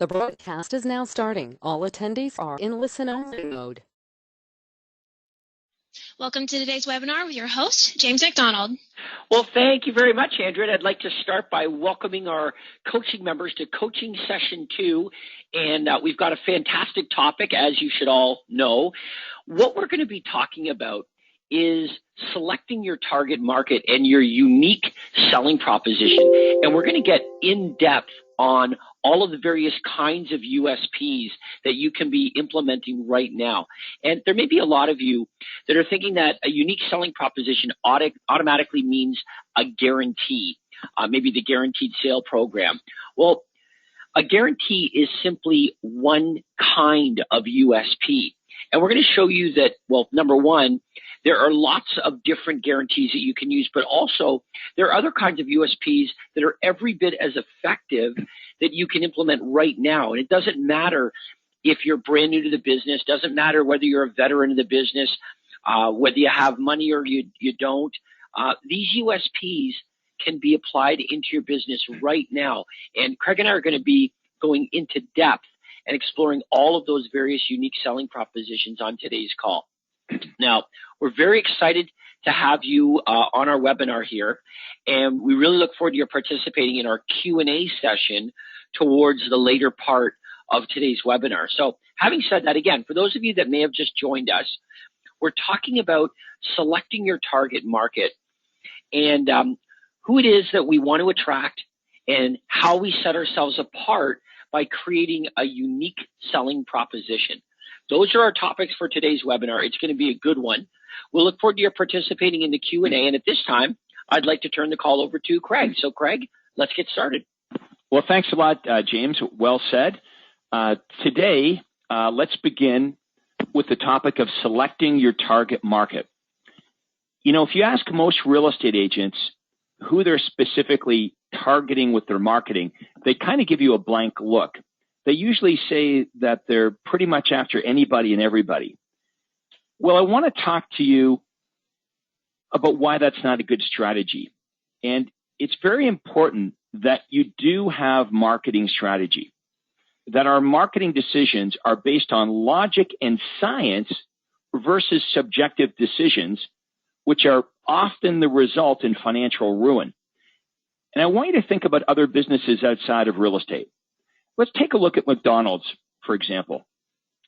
The broadcast is now starting. All attendees are in listen-only mode. Welcome to today's webinar with your host, James McDonald. Well, thank you very much, Andrea. I'd like to start by welcoming our coaching members to Coaching Session 2. And we've got a fantastic topic, as you should all know. What we're going to be talking about is selecting your target market and your unique selling proposition. And we're going to get in depth on all of the various kinds of USPs that you can be implementing right now. And there may be a lot of you that are thinking that a unique selling proposition automatically means a guarantee, maybe the guaranteed sale program. Well, a guarantee is simply one kind of USP. And we're going to show you that, well, number one, there are lots of different guarantees that you can use, but also there are other kinds of USPs that are every bit as effective that you can implement right now. And it doesn't matter if you're brand new to the business, doesn't matter whether you're a veteran of the business, whether you have money or you don't. These USPs can be applied into your business right now. And Craig and I are going to be going into depth and exploring all of those various unique selling propositions on today's call. Now, we're very excited to have you on our webinar here, and we really look forward to your participating in our Q&A session towards the later part of today's webinar. So having said that, again, for those of you that may have just joined us, we're talking about selecting your target market and who it is that we want to attract and how we set ourselves apart by creating a unique selling proposition. Those are our topics for today's webinar. It's going to be a good one. We'll look forward to your participating in the Q&A. And at this time, I'd like to turn the call over to Craig. So, Craig, let's get started. Well, thanks a lot, James. Well said. Today, let's begin with the topic of selecting your target market. You know, if you ask most real estate agents who they're specifically targeting with their marketing, they kind of give you a blank look. They usually say that they're pretty much after anybody and everybody. Well, I want to talk to you about why that's not a good strategy. And it's very important that you do have marketing strategy, that our marketing decisions are based on logic and science versus subjective decisions, which are often the result in financial ruin. And I want you to think about other businesses outside of real estate. Let's take a look at McDonald's, for example.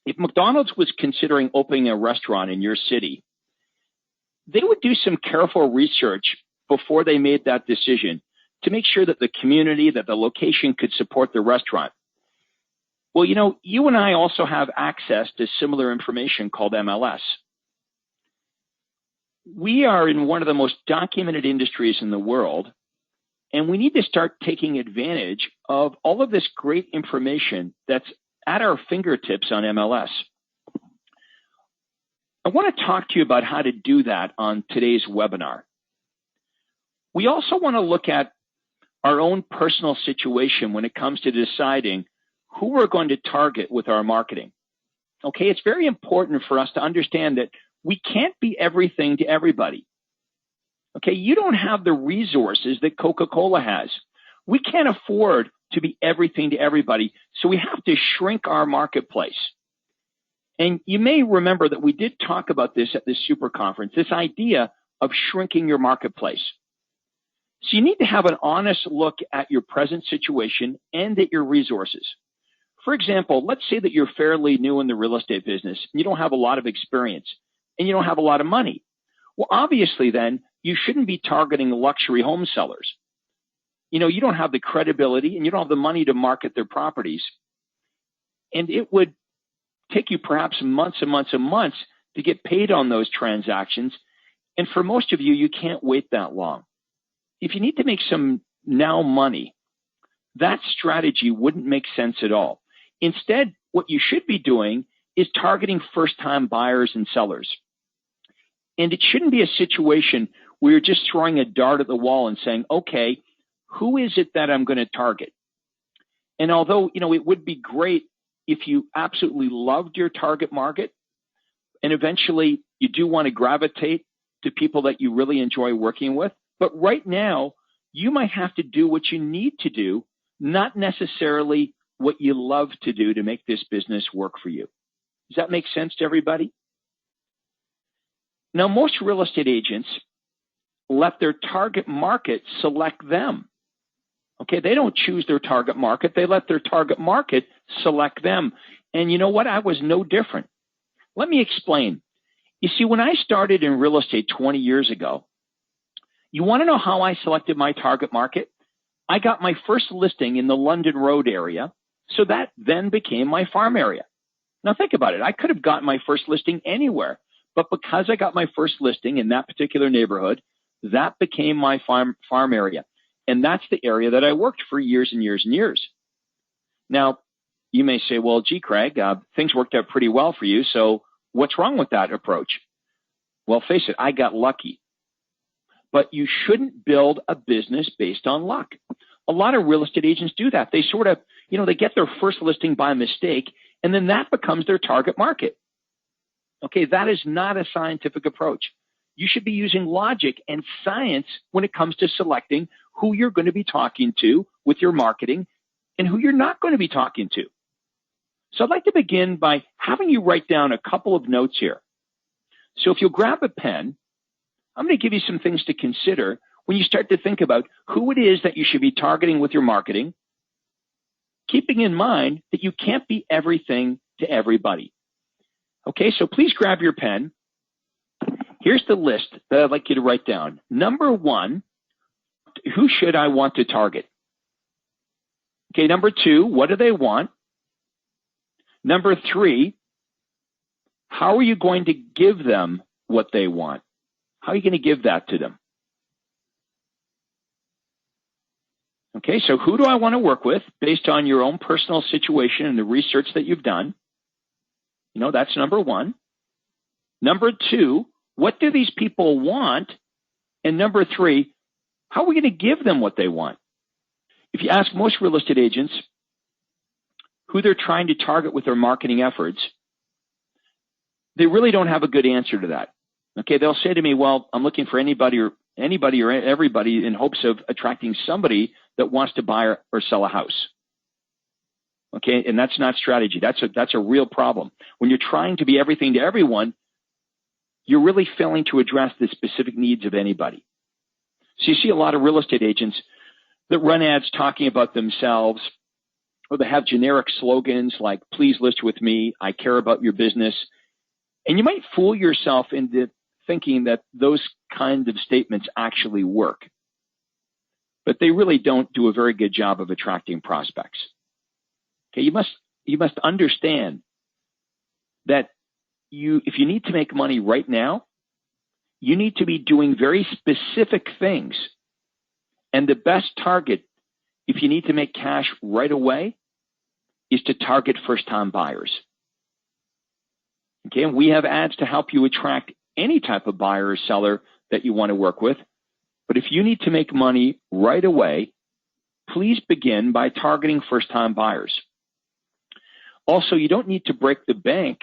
If McDonald's was considering opening a restaurant in your city, they would do some careful research before they made that decision to make sure that the community, that the location could support the restaurant. Well, you know, you and I also have access to similar information called MLS. We are in one of the most documented industries in the world, and we need to start taking advantage of all of this great information that's at our fingertips on MLS. I want to talk to you about how to do that on today's webinar. We also want to look at our own personal situation when it comes to deciding who we're going to target with our marketing. Okay, it's very important for us to understand that we can't be everything to everybody. Okay, you don't have the resources that Coca-Cola has. We can't afford to be everything to everybody, so we have to shrink our marketplace. And you may remember that we did talk about this at this super conference, this idea of shrinking your marketplace. So you need to have an honest look at your present situation and at your resources. For example, let's say that you're fairly new in the real estate business and you don't have a lot of experience and you don't have a lot of money. Well, obviously then, you shouldn't be targeting luxury home sellers. You know, you don't have the credibility and you don't have the money to market their properties. And it would take you perhaps months and months and months to get paid on those transactions. And for most of you, you can't wait that long. If you need to make some now money, that strategy wouldn't make sense at all. Instead, what you should be doing is targeting first-time buyers and sellers. And it shouldn't be a situation where you're just throwing a dart at the wall and saying, okay, who is it that I'm going to target? And although, you know, it would be great if you absolutely loved your target market and eventually you do want to gravitate to people that you really enjoy working with, but right now you might have to do what you need to do, not necessarily what you love to do to make this business work for you. Does that make sense to everybody? Now, most real estate agents let their target market select them. Okay, they don't choose their target market. They let their target market select them. And you know what? I was no different. Let me explain. You see, when I started in real estate 20 years ago, you want to know how I selected my target market? I got my first listing in the London Road area, so that then became my farm area. Now think about it. I could have gotten my first listing anywhere, but because I got my first listing in that particular neighborhood, that became my farm area. And that's the area that I worked for years and years and years. Now, you may say, well, gee, Craig, things worked out pretty well for you, so what's wrong with that approach? Well, face it, I got lucky. But you shouldn't build a business based on luck. A lot of real estate agents do that. They sort of, they get their first listing by mistake, and then that becomes their target market. Okay, that is not a scientific approach. You should be using logic and science when it comes to selecting who you're going to be talking to with your marketing and who you're not going to be talking to. So I'd like to begin by having you write down a couple of notes here. So if you'll grab a pen, I'm going to give you some things to consider when you start to think about who it is that you should be targeting with your marketing, keeping in mind that you can't be everything to everybody. Okay, so please grab your pen. Here's the list that I'd like you to write down. Number one, who should I want to target? Okay, number two, what do they want? Number three, how are you going to give them what they want? How are you going to give that to them? Okay, so who do I want to work with based on your own personal situation and the research that you've done? That's number one. Number two, what do these people want? And number three, how are we going to give them what they want? If you ask most real estate agents who they're trying to target with their marketing efforts, they really don't have a good answer to that. Okay, they'll say to me, well, I'm looking for anybody or everybody in hopes of attracting somebody that wants to buy or sell a house. Okay, and that's not strategy. That's a real problem. When you're trying to be everything to everyone, you're really failing to address the specific needs of anybody. So you see a lot of real estate agents that run ads talking about themselves, or they have generic slogans like, please list with me, I care about your business. And you might fool yourself into thinking that those kinds of statements actually work. But they really don't do a very good job of attracting prospects. Okay, you must understand that if you need to make money right now, you need to be doing very specific things. And the best target, if you need to make cash right away, is to target first-time buyers. Okay, and we have ads to help you attract any type of buyer or seller that you want to work with. But if you need to make money right away, please begin by targeting first-time buyers. Also, you don't need to break the bank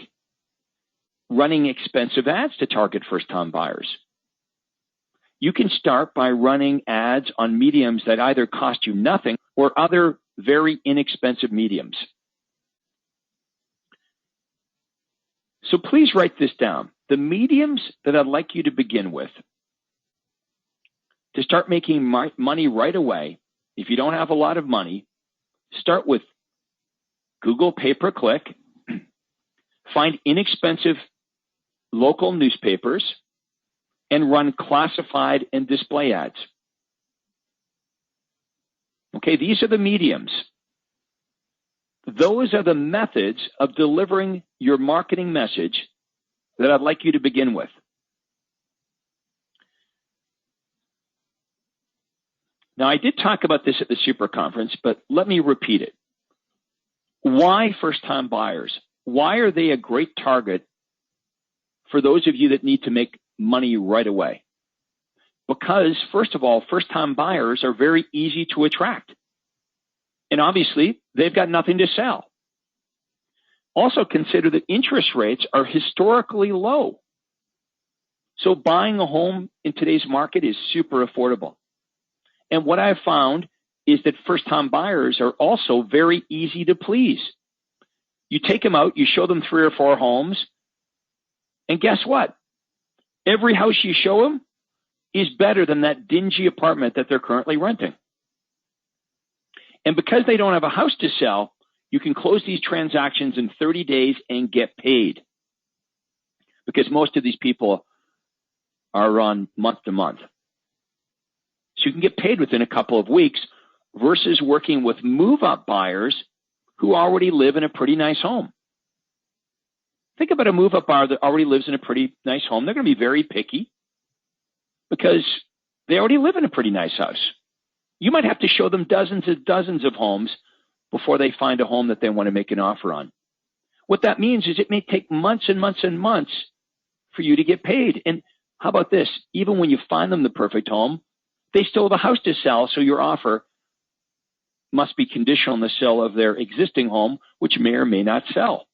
running expensive ads to target first-time buyers. You can start by running ads on mediums that either cost you nothing or other very inexpensive mediums. So please write this down. The mediums that I'd like you to begin with to start making money right away, if you don't have a lot of money, start with Google pay-per-click, find inexpensive local newspapers, and run classified and display ads. Okay, these are the mediums. Those are the methods of delivering your marketing message that I'd like you to begin with. Now, I did talk about this at the Super Conference, but let me repeat it. Why first-time buyers? Why are they a great target for those of you that need to make money right away? Because, first of all, first-time buyers are very easy to attract. And obviously, they've got nothing to sell. Also consider that interest rates are historically low. So buying a home in today's market is super affordable. And what I've found is that first-time buyers are also very easy to please. You take them out, you show them 3 or 4 homes, and guess what? Every house you show them is better than that dingy apartment that they're currently renting. And because they don't have a house to sell, you can close these transactions in 30 days and get paid. Because most of these people are on month to month. So you can get paid within a couple of weeks versus working with move-up buyers who already live in a pretty nice home. Think about a move-up buyer that already lives in a pretty nice home. They're going to be very picky because they already live in a pretty nice house. You might have to show them dozens and dozens of homes before they find a home that they want to make an offer on. What that means is it may take months and months and months for you to get paid. And how about this? Even when you find them the perfect home, they still have a house to sell, so your offer must be conditional on the sale of their existing home, which may or may not sell.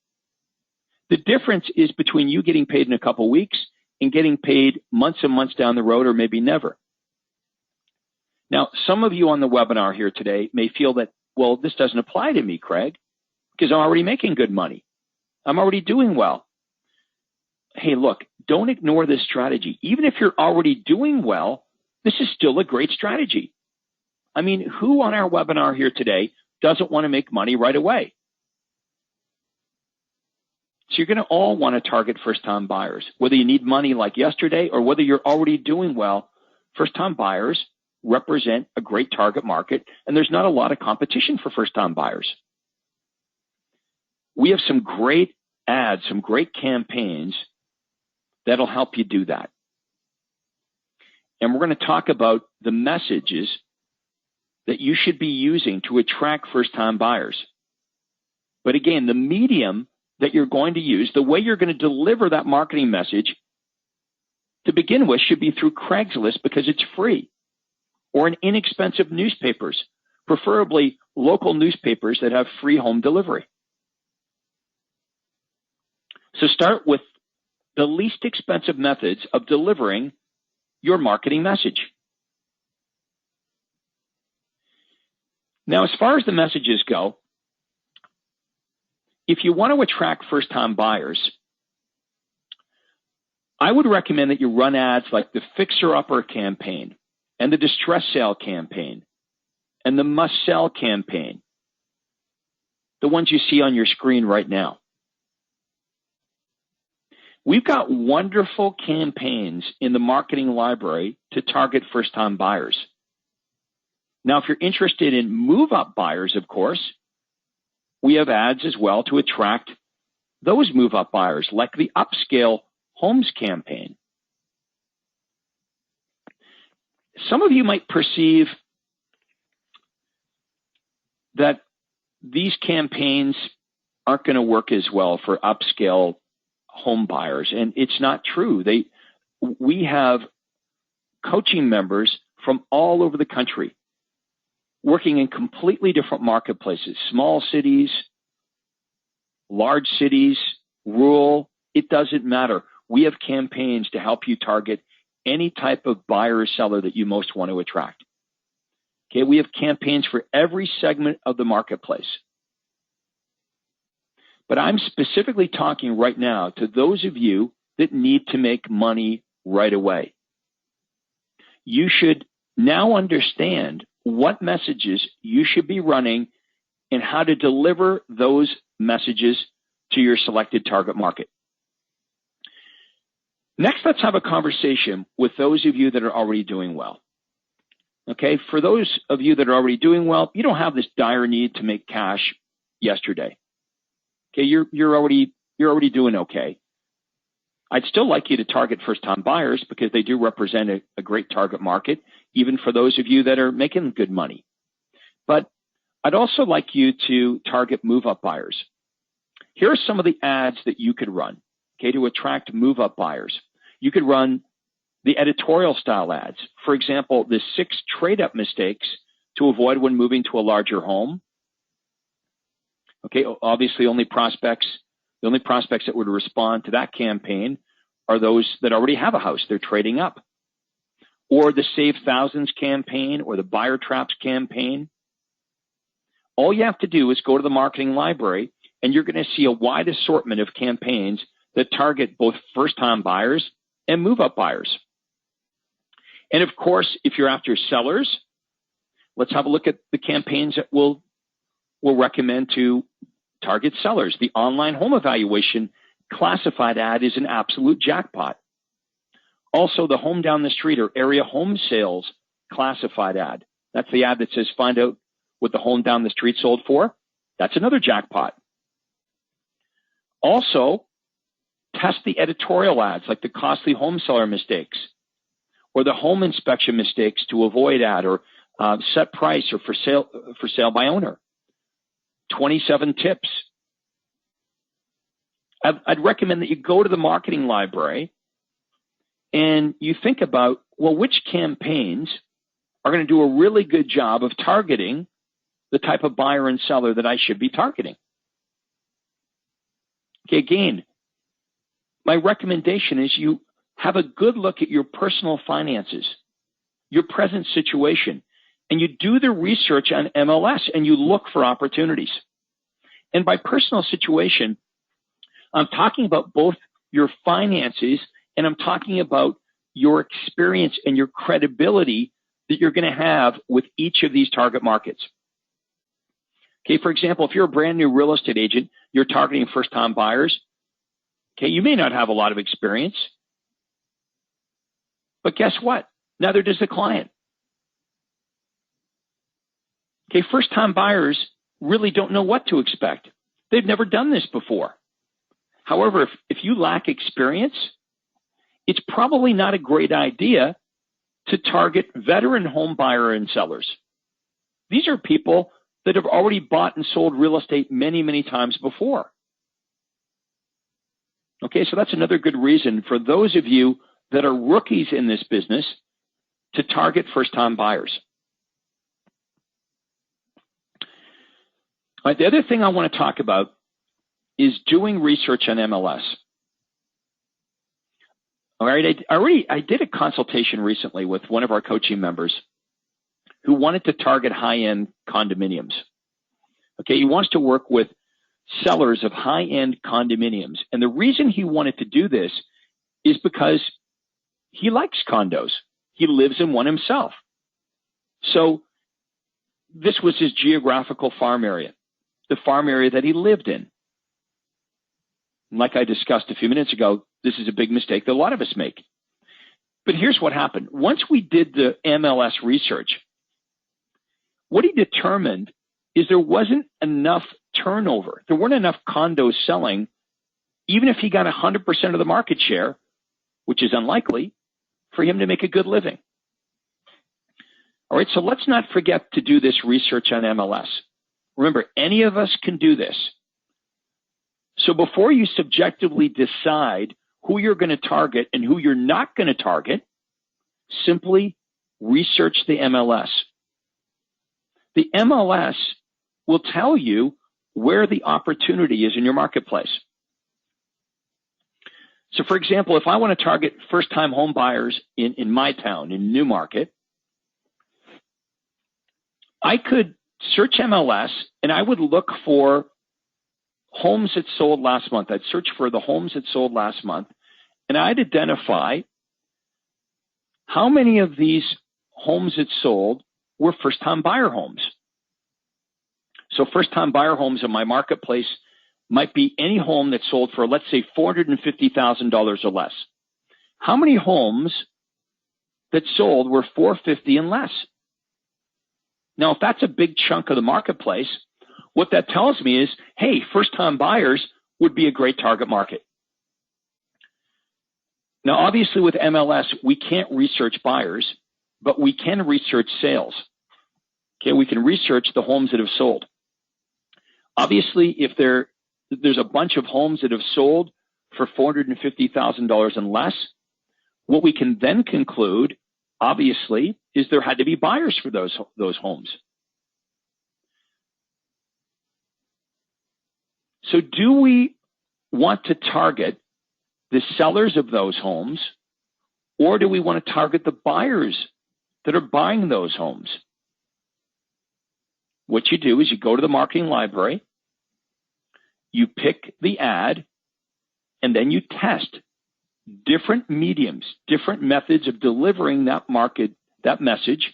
The difference is between you getting paid in a couple weeks and getting paid months and months down the road, or maybe never. Now, some of you on the webinar here today may feel that, well, this doesn't apply to me, Craig, because I'm already making good money. I'm already doing well. Hey, look, don't ignore this strategy. Even if you're already doing well, this is still a great strategy. I mean, who on our webinar here today doesn't want to make money right away? So you're going to all want to target first-time buyers. Whether you need money like yesterday or whether you're already doing well, first-time buyers represent a great target market, and there's not a lot of competition for first-time buyers. We have some great ads, some great campaigns that'll help you do that. And we're going to talk about the messages that you should be using to attract first-time buyers. But again, the medium that you're going to use, the way you're going to deliver that marketing message to begin with should be through Craigslist because it's free, or in inexpensive newspapers, preferably local newspapers that have free home delivery. So start with the least expensive methods of delivering your marketing message. Now, as far as the messages go, if you want to attract first-time buyers, I would recommend that you run ads like the Fixer-Upper campaign and the Distress Sale campaign and the Must Sell campaign, the ones you see on your screen right now. We've got wonderful campaigns in the marketing library to target first-time buyers. Now, if you're interested in move-up buyers, of course, we have ads as well to attract those move-up buyers, like the Upscale Homes campaign. Some of you might perceive that these campaigns aren't going to work as well for upscale home buyers, and it's not true. We have coaching members from all over the country working in completely different marketplaces, small cities, large cities, rural, it doesn't matter. We have campaigns to help you target any type of buyer or seller that you most want to attract. Okay, we have campaigns for every segment of the marketplace. But I'm specifically talking right now to those of you that need to make money right away. You should now understand what messages you should be running and how to deliver those messages to your selected target market. Next, let's have a conversation with those of you that are already doing well. Okay, for those of you that are already doing well, you don't have this dire need to make cash yesterday. Okay, you're already doing okay. I'd still like you to target first-time buyers because they do represent a great target market, even for those of you that are making good money. But I'd also like you to target move-up buyers. Here are some of the ads that you could run, okay, to attract move-up buyers. You could run the editorial style ads. For example, the 6 trade-up mistakes to avoid when moving to a larger home. Okay, obviously the only prospects that would respond to that campaign are those that already have a house. They're trading up. Or the Save Thousands campaign or the Buyer Traps campaign. All you have to do is go to the marketing library, and you're going to see a wide assortment of campaigns that target both first-time buyers and move-up buyers. And of course, if you're after sellers, let's have a look at the campaigns that we'll recommend to target sellers. The online home evaluation classified ad is an absolute jackpot. Also, the home down the street or area home sales classified ad. That's the ad that says find out what the home down the street sold for. That's another jackpot. Also, test the editorial ads like the costly home seller mistakes or the home inspection mistakes to avoid ad or set price or for sale by owner. 27 tips. I'd recommend that you go to the marketing library and you think about, well, which campaigns are going to do a really good job of targeting the type of buyer and seller that I should be targeting. Okay, again, my recommendation is you have a good look at your personal finances, your present situation, and you do the research on MLS and you look for opportunities. And by personal situation, I'm talking about both your finances and I'm talking about your experience and your credibility that you're going to have with each of these target markets. Okay, for example, if you're a brand new real estate agent, you're targeting first-time buyers. Okay, you may not have a lot of experience, but guess what? Neither does the client. Okay, first-time buyers really don't know what to expect. They've never done this before. However, if you lack experience, it's probably not a great idea to target veteran home buyer and sellers. These are people that have already bought and sold real estate many, many times before. Okay, so that's another good reason for those of you that are rookies in this business to target first-time buyers. All right, the other thing I want to talk about is doing research on MLS. All right, I did a consultation recently with one of our coaching members who wanted to target high-end condominiums. Okay, he wants to work with sellers of high-end condominiums. And the reason he wanted to do this is because he likes condos. He lives in one himself. So this was his geographical farm area, the farm area that he lived in. And like I discussed a few minutes ago, this is a big mistake that a lot of us make. But here's what happened. Once we did the MLS research, what he determined is there wasn't enough turnover. There weren't enough condos selling, even if he got 100% of the market share, which is unlikely, for him to make a good living. All right, so let's not forget to do this research on MLS. Remember, any of us can do this. So before you subjectively decide who you're going to target and who you're not going to target, simply research the MLS. The MLS will tell you where the opportunity is in your marketplace. So for example, if I want to target first-time home buyers in my town, in Newmarket, I could search MLS and I would look for homes that sold last month. I'd search for the homes that sold last month, and I'd identify how many of these homes that sold were first-time buyer homes. So first-time buyer homes in my marketplace might be any home that sold for, let's say, $450,000 or less. How many homes that sold were $450,000 and less? Now, if that's a big chunk of the marketplace, what that tells me is, hey, first-time buyers would be a great target market. Now, obviously with MLS, we can't research buyers, but we can research sales. Okay, we can research the homes that have sold. Obviously, if there's a bunch of homes that have sold for $450,000 and less, what we can then conclude, obviously, is there had to be buyers for those homes. So do we want to target the sellers of those homes, or do we want to target the buyers that are buying those homes? what you do is you go to the marketing library, you pick the ad, and then you test different mediums, different methods of delivering that message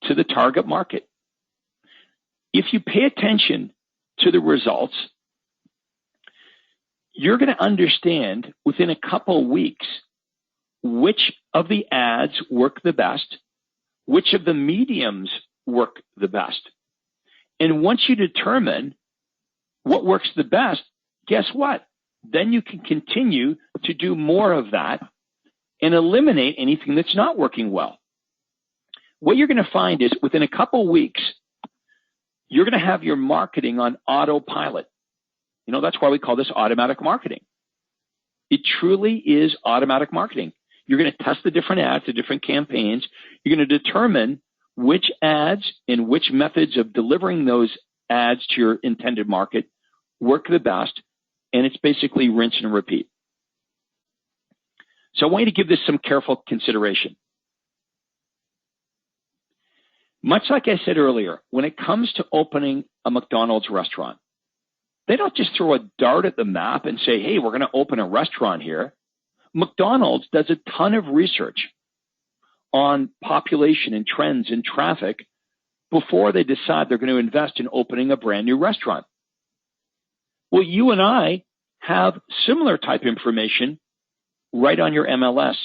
to the target market. If you pay attention to the results, you're going to understand within a couple of weeks which of the ads work the best, which of the mediums work the best. And once you determine what works the best, guess what? Then you can continue to do more of that and eliminate anything that's not working well. What you're going to find is within a couple of weeks, you're going to have your marketing on autopilot. You know, that's why we call this automatic marketing. It truly is automatic marketing. You're going to test the different ads, the different campaigns. You're going to determine which ads and which methods of delivering those ads to your intended market work the best. And it's basically rinse and repeat. So I want you to give this some careful consideration. Much like I said earlier, when it comes to opening a McDonald's restaurant, they don't just throw a dart at the map and say, hey, we're going to open a restaurant here. McDonald's does a ton of research on population and trends and traffic before they decide they're going to invest in opening a brand new restaurant. Well, you and I have similar type information right on your MLS.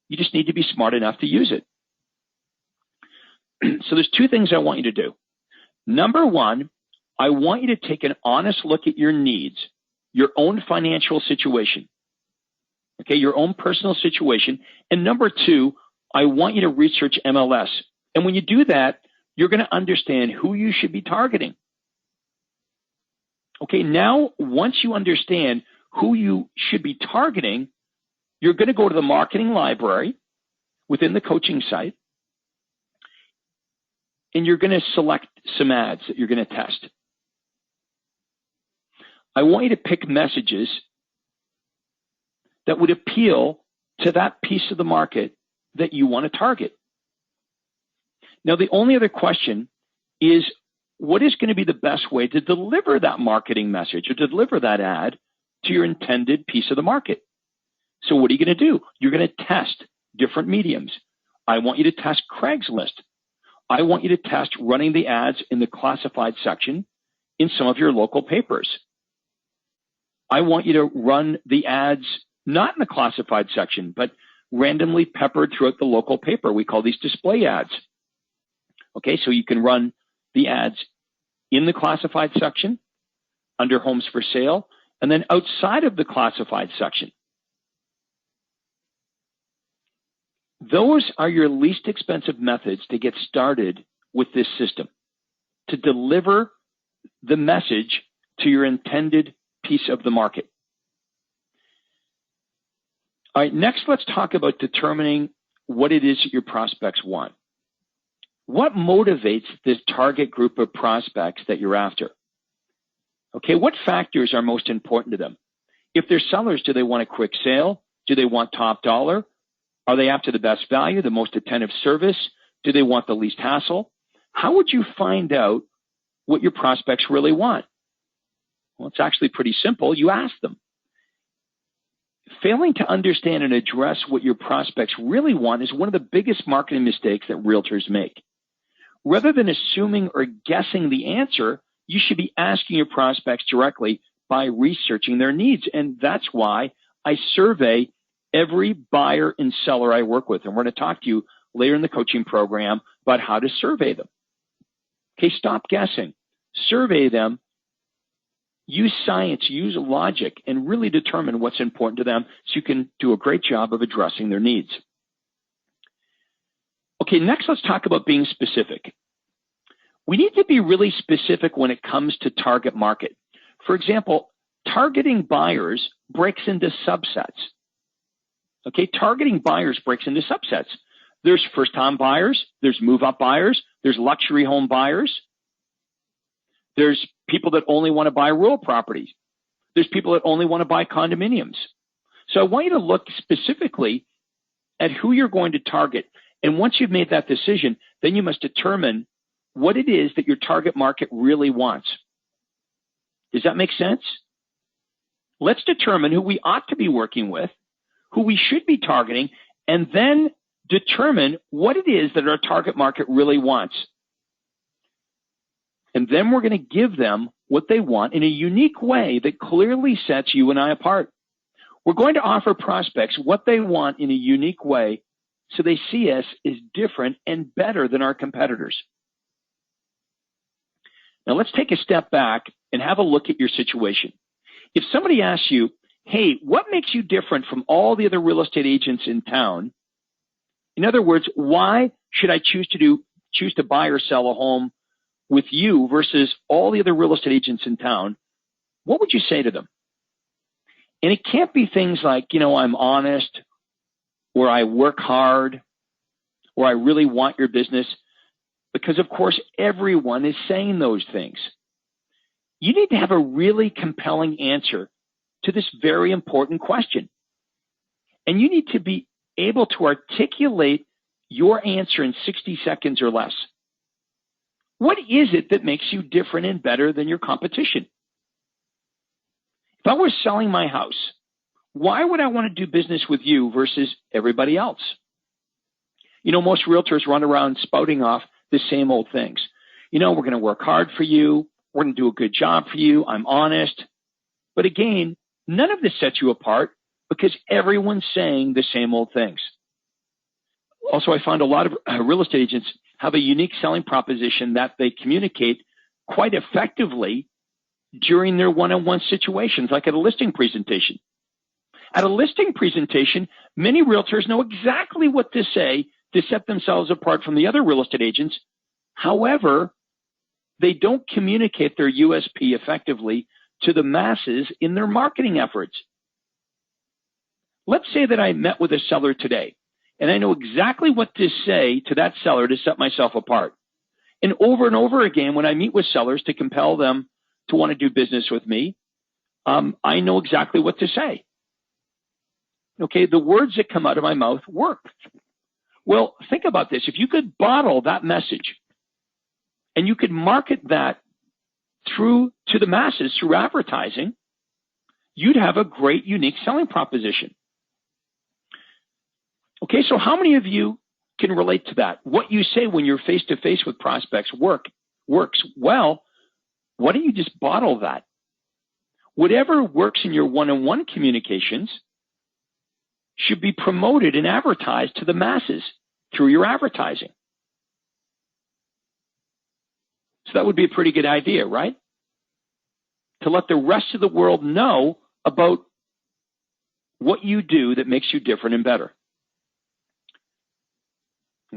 You just need to be smart enough to use it. So there's two things I want you to do. Number one, I want you to take an honest look at your needs, your own financial situation, okay, your own personal situation. And number two, I want you to research MLS. And when you do that, you're going to understand who you should be targeting. Okay, now once you understand who you should be targeting, you're going to go to the marketing library within the coaching site, and you're going to select some ads that you're going to test. I want you to pick messages that would appeal to that piece of the market that you want to target. Now, the only other question is, what is going to be the best way to deliver that marketing message or deliver that ad to your intended piece of the market? So what are you going to do? You're going to test different mediums. I want you to test Craigslist. I want you to test running the ads in the classified section in some of your local papers. I want you to run the ads not in the classified section, but randomly peppered throughout the local paper. We call these display ads. Okay, so you can run the ads in the classified section under homes for sale, and then outside of the classified section. Those are your least expensive methods to get started with this system, to deliver the message to your intended piece of the market. All right, next let's talk about determining what it is that your prospects want. What motivates this target group of prospects that you're after? Okay, what factors are most important to them? If they're sellers, do they want a quick sale? Do they want top dollar? Are they after the best value, the most attentive service? Do they want the least hassle? How would you find out what your prospects really want? Well, it's actually pretty simple. You ask them. Failing to understand and address what your prospects really want is one of the biggest marketing mistakes that realtors make. Rather than assuming or guessing the answer, you should be asking your prospects directly by researching their needs. And that's why I survey every buyer and seller I work with. And we're going to talk to you later in the coaching program about how to survey them. Okay, stop guessing. Survey them. Use science, use logic, and really determine what's important to them so you can do a great job of addressing their needs. Okay, next let's talk about being specific. We need to be really specific when it comes to target market. For example, targeting buyers breaks into subsets. Okay, targeting buyers breaks into subsets. There's first-time buyers, there's move-up buyers, there's luxury home buyers, there's people that only want to buy rural properties, there's people that only want to buy condominiums. So I want you to look specifically at who you're going to target. And once you've made that decision, then you must determine what it is that your target market really wants. Does that make sense? Let's determine who we ought to be working with, who we should be targeting, and then determine what it is that our target market really wants. And then we're going to give them what they want in a unique way that clearly sets you and I apart. We're going to offer prospects what they want in a unique way so they see us as different and better than our competitors. Now let's take a step back and have a look at your situation. If somebody asks you, hey, what makes you different from all the other real estate agents in town? In other words, why should I choose to buy or sell a home with you versus all the other real estate agents in town? What would you say to them? And it can't be things like, I'm honest, or I work hard, or I really want your business, because of course everyone is saying those things. You need to have a really compelling answer to this very important question. And you need to be able to articulate your answer in 60 seconds or less. What is it that makes you different and better than your competition? If I was selling my house, why would I want to do business with you versus everybody else? Most realtors run around spouting off the same old things. We're going to work hard for you. We're going to do a good job for you. I'm honest. But again, none of this sets you apart because everyone's saying the same old things. Also, I find a lot of real estate agents have a unique selling proposition that they communicate quite effectively during their one-on-one situations, like at a listing presentation. At a listing presentation, many realtors know exactly what to say to set themselves apart from the other real estate agents. However, they don't communicate their USP effectively to the masses in their marketing efforts. Let's say that I met with a seller today, and I know exactly what to say to that seller to set myself apart. And over again, when I meet with sellers to compel them to want to do business with me, I know exactly what to say. Okay, the words that come out of my mouth work. Well, think about this. If you could bottle that message and you could market that through to the masses through advertising, you'd have a great, unique selling proposition. Okay, so how many of you can relate to that? What you say when you're face-to-face with prospects works. Well, why don't you just bottle that? Whatever works in your one-on-one communications should be promoted and advertised to the masses through your advertising. So that would be a pretty good idea, right? To let the rest of the world know about what you do that makes you different and better.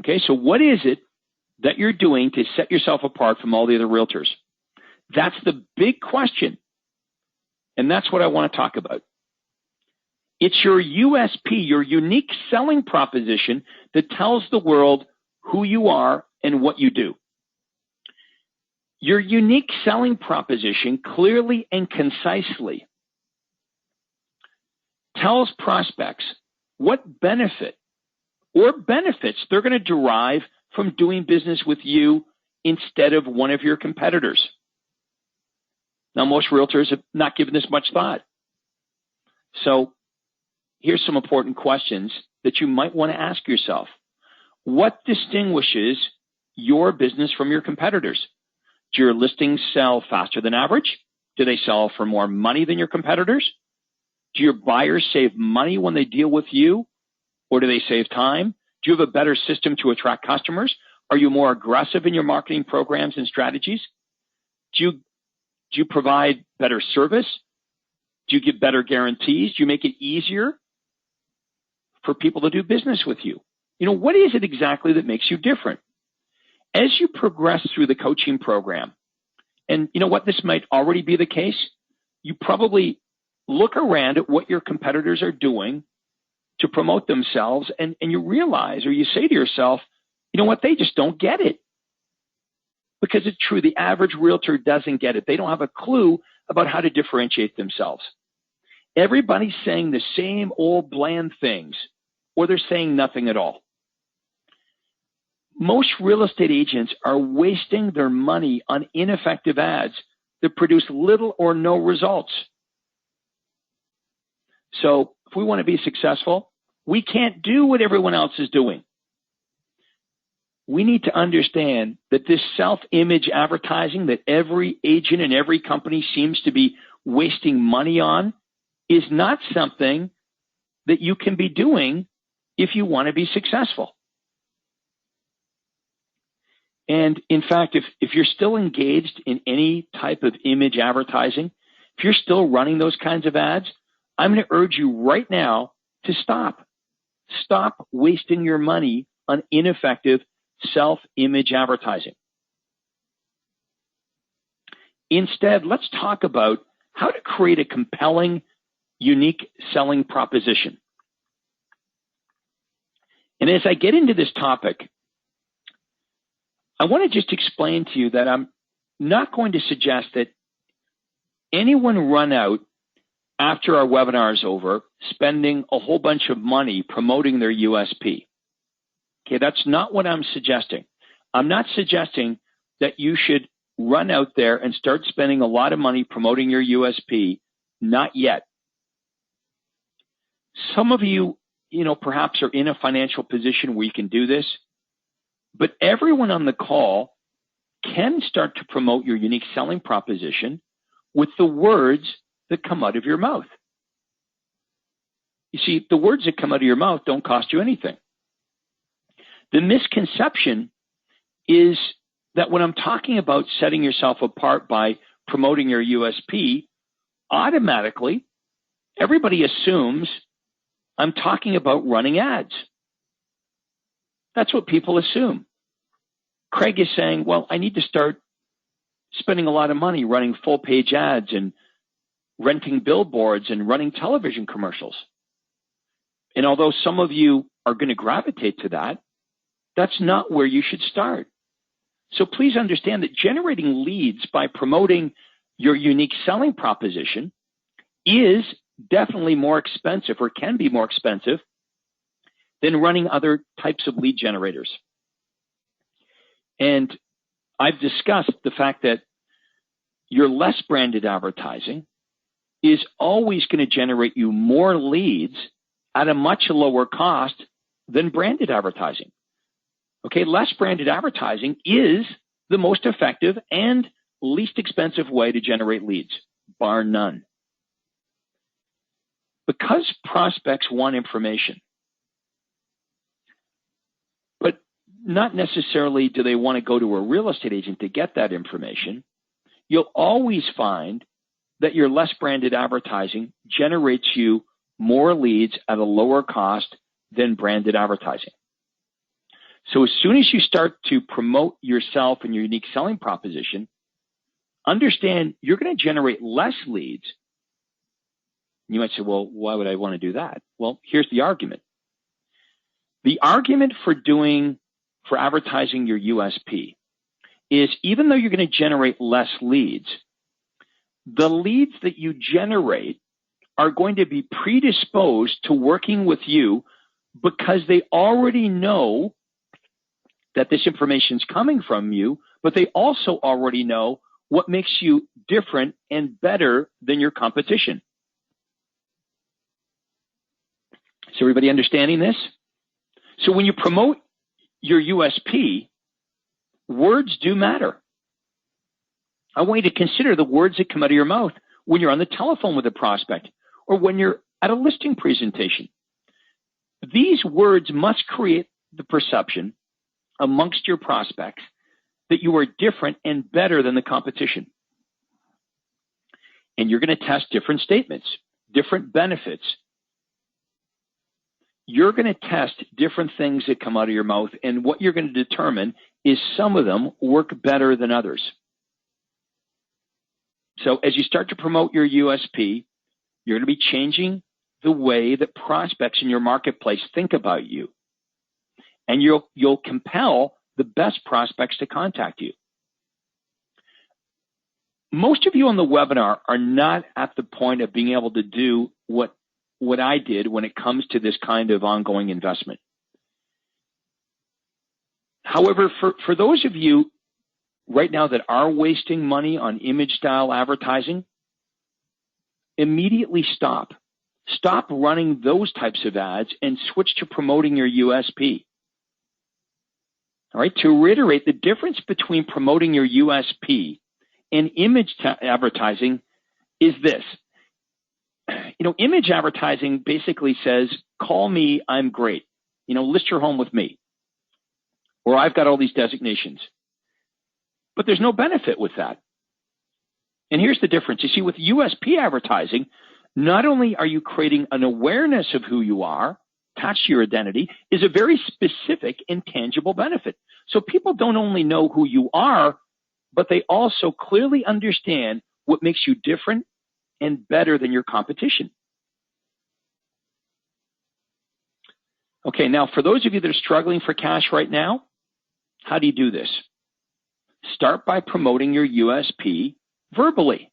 Okay, so what is it that you're doing to set yourself apart from all the other realtors? That's the big question. And that's what I want to talk about. It's your USP, your unique selling proposition that tells the world who you are and what you do. Your unique selling proposition clearly and concisely tells prospects what benefit or benefits they're going to derive from doing business with you instead of one of your competitors. Now, most realtors have not given this much thought. So here's some important questions that you might want to ask yourself. What distinguishes your business from your competitors? Do your listings sell faster than average? Do they sell for more money than your competitors? Do your buyers save money when they deal with you? Or do they save time? Do you have a better system to attract customers? Are you more aggressive in your marketing programs and strategies? Do you provide better service? Do you give better guarantees? Do you make it easier for people to do business with you? What is it exactly that makes you different? As you progress through the coaching program, and this might already be the case, you probably look around at what your competitors are doing to promote themselves, and you realize, or you say to yourself, they just don't get it. Because it's true, the average realtor doesn't get it. They don't have a clue about how to differentiate themselves. Everybody's saying the same old bland things, or they're saying nothing at all. Most real estate agents are wasting their money on ineffective ads that produce little or no results. So if we want to be successful, we can't do what everyone else is doing. We need to understand that this self-image advertising that every agent and every company seems to be wasting money on is not something that you can be doing if you want to be successful. And in fact, if you're still engaged in any type of image advertising, if you're still running those kinds of ads, I'm going to urge you right now to stop. Stop wasting your money on ineffective self-image advertising. Instead, let's talk about how to create a compelling, unique selling proposition. And as I get into this topic, I want to just explain to you that I'm not going to suggest that anyone run out after our webinar is over spending a whole bunch of money promoting their USP. Okay, that's not what I'm suggesting. I'm not suggesting that you should run out there and start spending a lot of money promoting your USP. Not yet. Some of you, perhaps are in a financial position where you can do this. But everyone on the call can start to promote your unique selling proposition with the words that come out of your mouth. You see, the words that come out of your mouth don't cost you anything. The misconception is that when I'm talking about setting yourself apart by promoting your USP, automatically everybody assumes I'm talking about running ads. That's what people assume. Craig is saying, well, I need to start spending a lot of money running full page ads and renting billboards and running television commercials. And although some of you are going to gravitate to that, that's not where you should start. So please understand that generating leads by promoting your unique selling proposition is definitely more expensive, or can be more expensive, than running other types of lead generators. And I've discussed the fact that your less branded advertising is always going to generate you more leads at a much lower cost than branded advertising. Okay, less branded advertising is the most effective and least expensive way to generate leads, bar none. Because prospects want information, but not necessarily do they want to go to a real estate agent to get that information, you'll always find that your less branded advertising generates you more leads at a lower cost than branded advertising. So as soon as you start to promote yourself and your unique selling proposition, understand you're going to generate less leads. You might say, well, why would I want to do that? Well, here's the argument. The argument for advertising your USP is, even though you're going to generate less leads, the leads that you generate are going to be predisposed to working with you because they already know that this information is coming from you, but they also already know what makes you different and better than your competition. Is everybody understanding this? So when you promote your USP, words do matter. I want you to consider the words that come out of your mouth when you're on the telephone with a prospect or when you're at a listing presentation. These words must create the perception amongst your prospects that you are different and better than the competition. And you're going to test different statements, different benefits. You're going to test different things that come out of your mouth, and what you're going to determine is some of them work better than others. So as you start to promote your USP, you're going to be changing the way that prospects in your marketplace think about you. And you'll compel the best prospects to contact you. Most of you on the webinar are not at the point of being able to do what I did when it comes to this kind of ongoing investment. However, for those of you right now that are wasting money on image style advertising, immediately stop. Stop running those types of ads and switch to promoting your USP. All right, to reiterate, the difference between promoting your USP and image advertising is this. Image advertising basically says, call me, I'm great. List your home with me. Or I've got all these designations. But there's no benefit with that. And here's the difference. You see, with USP advertising, not only are you creating an awareness of who you are, attached to your identity, is a very specific and tangible benefit. So people don't only know who you are, but they also clearly understand what makes you different and better than your competition. Okay, now for those of you that are struggling for cash right now, how do you do this? Start by promoting your USP verbally.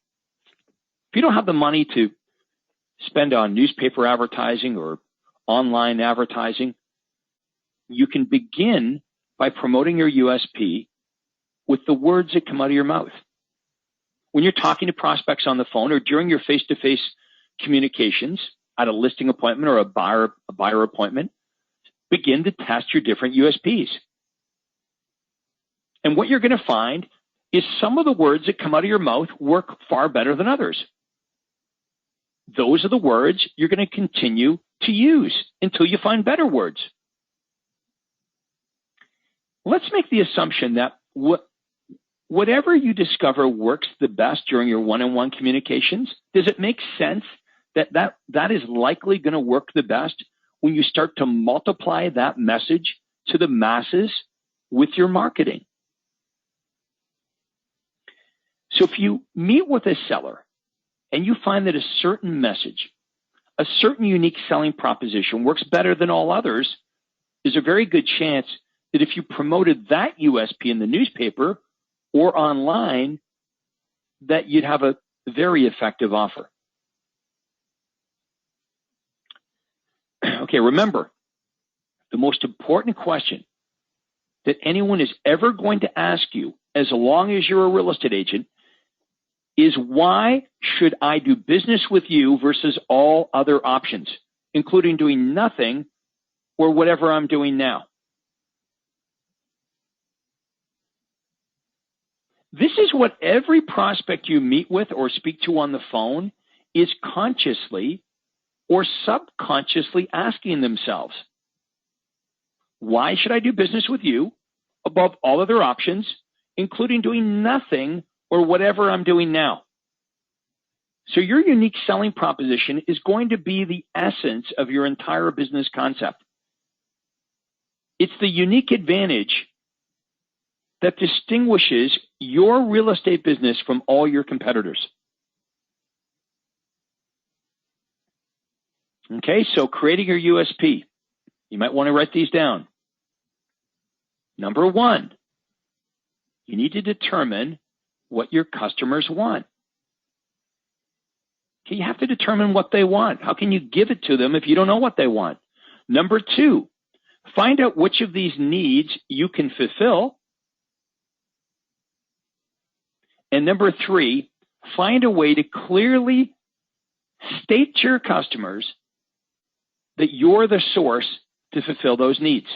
If you don't have the money to spend on newspaper advertising or online advertising, you can begin by promoting your USP with the words that come out of your mouth. When you're talking to prospects on the phone or during your face-to-face communications at a listing appointment or a buyer appointment, begin to test your different USPs. And what you're going to find is some of the words that come out of your mouth work far better than others. Those are the words you're going to continue to use until you find better words. Let's make the assumption that whatever you discover works the best during your one-on-one communications, does it make sense that is likely going to work the best when you start to multiply that message to the masses with your marketing? So if you meet with a seller and you find that a certain message, a certain unique selling proposition works better than all others, there's a very good chance that if you promoted that USP in the newspaper or online, that you'd have a very effective offer. Okay, remember, the most important question that anyone is ever going to ask you, as long as you're a real estate agent, is why should I do business with you versus all other options, including doing nothing or whatever I'm doing now? This is what every prospect you meet with or speak to on the phone is consciously or subconsciously asking themselves. Why should I do business with you above all other options, including doing nothing or whatever I'm doing now? So your unique selling proposition is going to be the essence of your entire business concept. It's the unique advantage that distinguishes your real estate business from all your competitors. Okay, so creating your USP. You might want to write these down. Number one, you need to determine what your customers want. Okay, you have to determine what they want. How can you give it to them if you don't know what they want? Number two, find out which of these needs you can fulfill. And number three, find a way to clearly state to your customers that you're the source to fulfill those needs.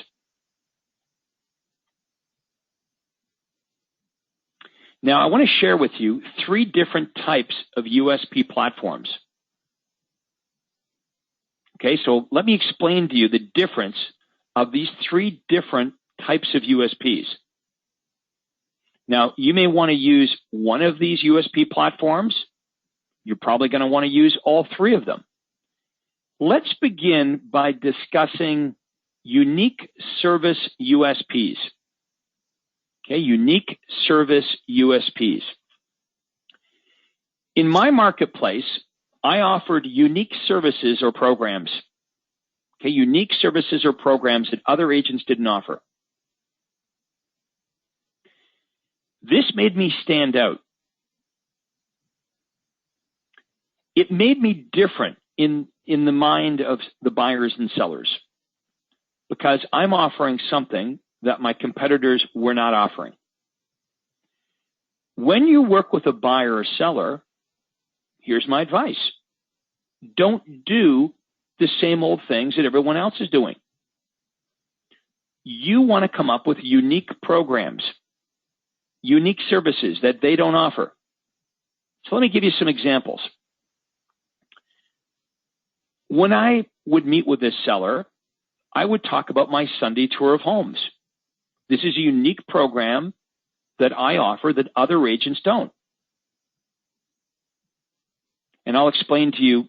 Now, I want to share with you 3 different types of USP platforms. Okay, so let me explain to you the difference of these 3 different types of USPs. Now, you may want to use one of these USP platforms. You're probably going to want to use all 3 of them. Let's begin by discussing unique service USPs. Okay, unique service USPs. In my marketplace, I offered unique services or programs. Okay, unique services or programs that other agents didn't offer. This made me stand out. It made me different in the mind of the buyers and sellers because I'm offering something that my competitors were not offering. When you work with a buyer or seller, here's my advice. Don't do the same old things that everyone else is doing. You want to come up with unique programs, unique services that they don't offer. So let me give you some examples. When I would meet with this seller, I would talk about my Sunday tour of homes. This is a unique program that I offer that other agents don't. And I'll explain to you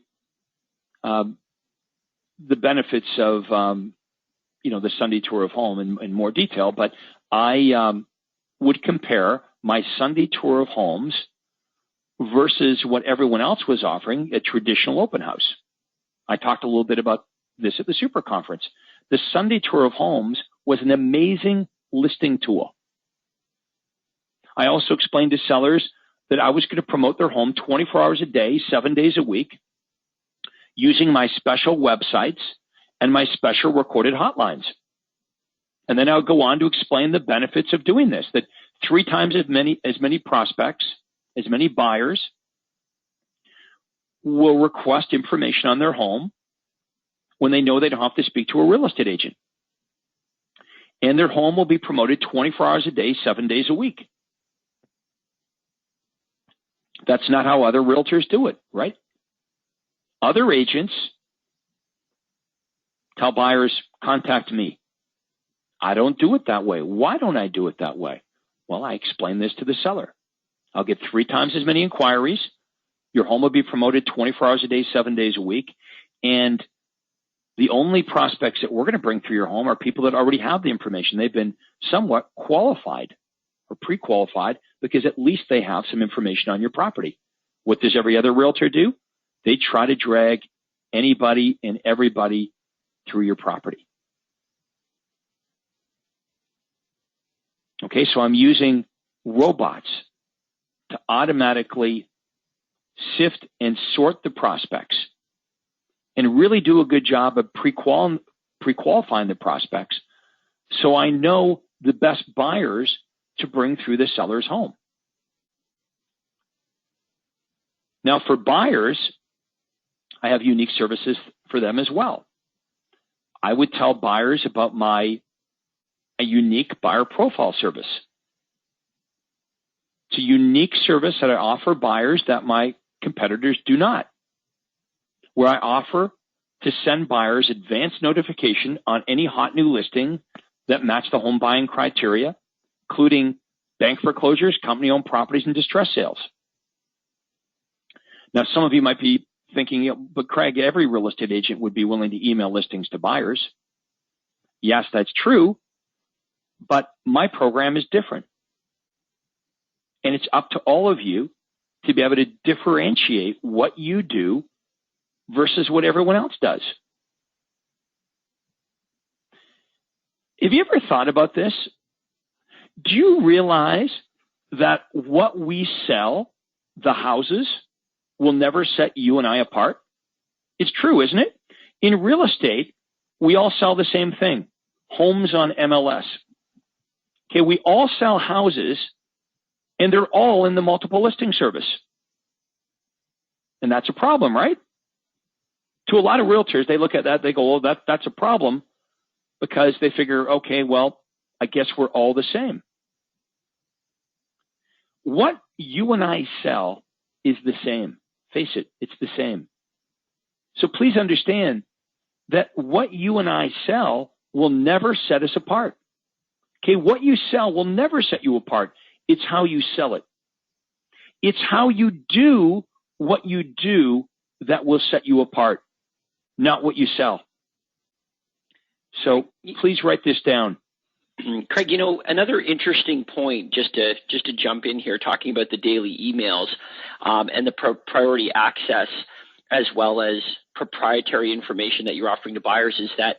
the benefits of the Sunday tour of home in more detail, but I would compare my Sunday tour of homes versus what everyone else was offering, a traditional open house. I talked a little bit about this at the Super Conference. The Sunday tour of homes was an amazing listing tool. I also explained to sellers that I was going to promote their home 24 hours a day, 7 days a week, using my special websites and my special recorded hotlines. And then I would go on to explain the benefits of doing this, that 3 times as many prospects, as many buyers will request information on their home when they know they don't have to speak to a real estate agent. And their home will be promoted 24 hours a day, 7 days a week. That's not how other realtors do it, right? Other agents tell buyers, contact me. I don't do it that way. Why don't I do it that way? Well, I explain this to the seller. I'll get 3 times as many inquiries. Your home will be promoted 24 hours a day, 7 days a week. And the only prospects that we're going to bring through your home are people that already have the information. They've been somewhat qualified or pre-qualified because at least they have some information on your property. What does every other realtor do? They try to drag anybody and everybody through your property. Okay, so I'm using robots to automatically sift and sort the prospects and really do a good job of pre-qualifying the prospects so I know the best buyers to bring through the seller's home. Now, for buyers, I have unique services for them as well. I would tell buyers about a unique buyer profile service. It's a unique service that I offer buyers that my competitors do not, where I offer to send buyers advance notification on any hot new listing that match the home buying criteria, including bank foreclosures, company-owned properties, and distress sales. Now, some of you might be thinking, but Craig, every real estate agent would be willing to email listings to buyers. Yes, that's true, but my program is different. And it's up to all of you to be able to differentiate what you do versus what everyone else does. Have you ever thought about this? Do you realize that what we sell, the houses, will never set you and I apart? It's true, isn't it? In real estate, we all sell the same thing, homes on MLS. Okay, we all sell houses, and they're all in the multiple listing service. And that's a problem, right? To a lot of realtors, they look at that, they go, well, that's a problem, because they figure, okay, well, I guess we're all the same. What you and I sell is the same. Face it, it's the same. So please understand that what you and I sell will never set us apart. Okay, what you sell will never set you apart. It's how you sell it. It's how you do what you do that will set you apart, not what you sell. So please write this down. Craig, another interesting point, just to jump in here, talking about the daily emails and the priority access as well as proprietary information that you're offering to buyers, is that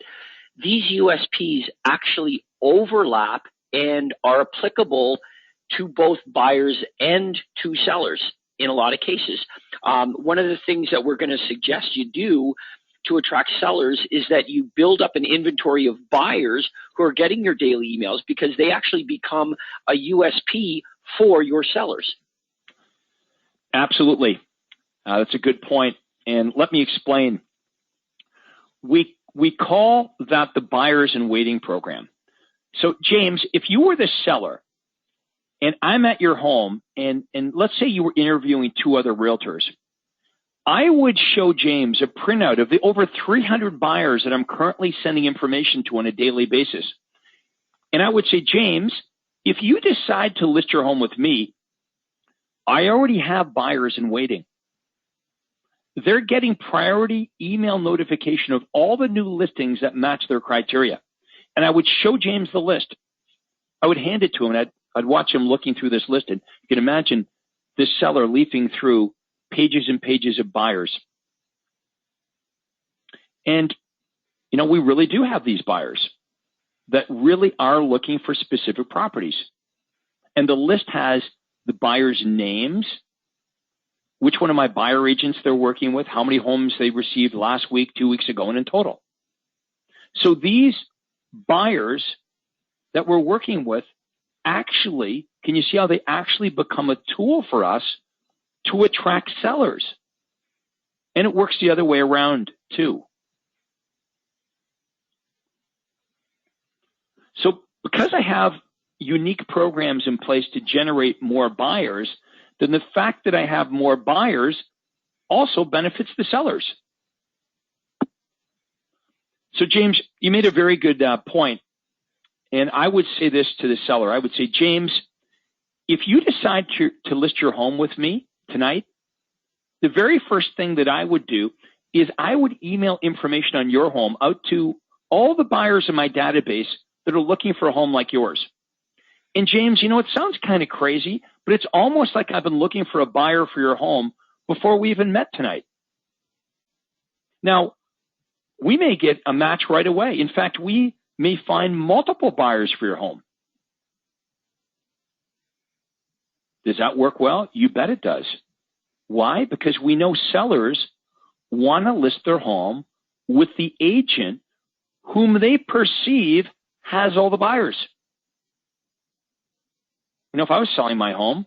these USPs actually overlap and are applicable to both buyers and to sellers in a lot of cases. One of the things that we're going to suggest you do to attract sellers is that you build up an inventory of buyers who are getting your daily emails because they actually become a USP for your sellers. Absolutely. That's a good point. And let me explain. We call that the buyers in waiting program. So James, if you were the seller and I'm at your home and let's say you were interviewing two other realtors, I would show James a printout of the over 300 buyers that I'm currently sending information to on a daily basis. And I would say, James, if you decide to list your home with me, I already have buyers in waiting. They're getting priority email notification of all the new listings that match their criteria. And I would show James the list. I would hand it to him, and I'd watch him looking through this list. And you can imagine this seller leafing through pages and pages of buyers. And, we really do have these buyers that really are looking for specific properties. And the list has the buyers' names, which one of my buyer agents they're working with, how many homes they received last week, 2 weeks ago, and in total. So these buyers that we're working with actually, can you see how they actually become a tool for us to attract sellers? And it works the other way around too. So because I have unique programs in place to generate more buyers, then the fact that I have more buyers also benefits the sellers. So James, you made a very good point. And I would say this to the seller. I would say, James, if you decide to list your home with me tonight, the very first thing that I would do is I would email information on your home out to all the buyers in my database that are looking for a home like yours. And James, it sounds kind of crazy, but it's almost like I've been looking for a buyer for your home before we even met tonight. Now, we may get a match right away. In fact, we may find multiple buyers for your home. Does that work well? You bet it does. Why? Because we know sellers want to list their home with the agent whom they perceive has all the buyers. If I was selling my home,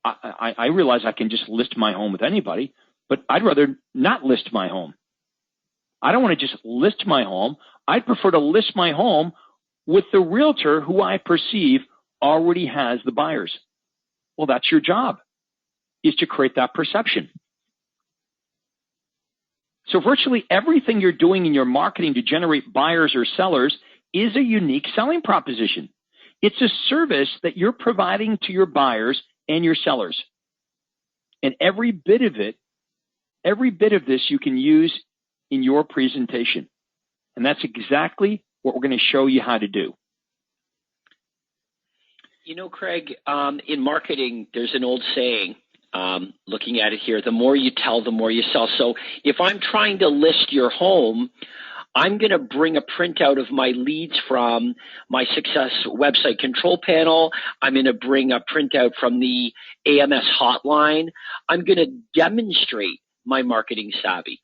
I realize I can just list my home with anybody, but I'd rather not list my home. I don't want to just list my home. I'd prefer to list my home with the realtor who I perceive already has the buyers. Well, that's your job, is to create that perception. So virtually everything you're doing in your marketing to generate buyers or sellers is a unique selling proposition. It's a service that you're providing to your buyers and your sellers. And every bit of this you can use in your presentation. And that's exactly what we're going to show you how to do. Craig, in marketing, there's an old saying, looking at it here, the more you tell, the more you sell. So if I'm trying to list your home, I'm going to bring a printout of my leads from my Success website control panel. I'm going to bring a printout from the AMS hotline. I'm going to demonstrate my marketing savvy.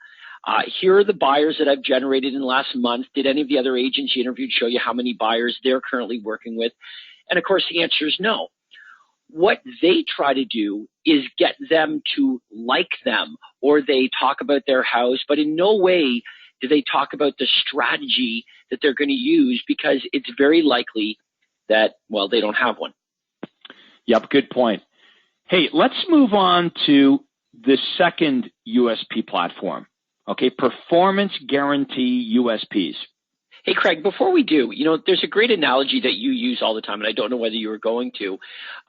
Here are the buyers that I've generated in the last month. Did any of the other agents you interviewed show you how many buyers they're currently working with? And of course, the answer is no. What they try to do is get them to like them, or they talk about their house, but in no way do they talk about the strategy that they're going to use, because it's very likely that, they don't have one. Yep, good point. Hey, let's move on to the second USP platform. Okay, performance guarantee USPs. Hey, Craig, before we do, there's a great analogy that you use all the time, and I don't know whether you were going to,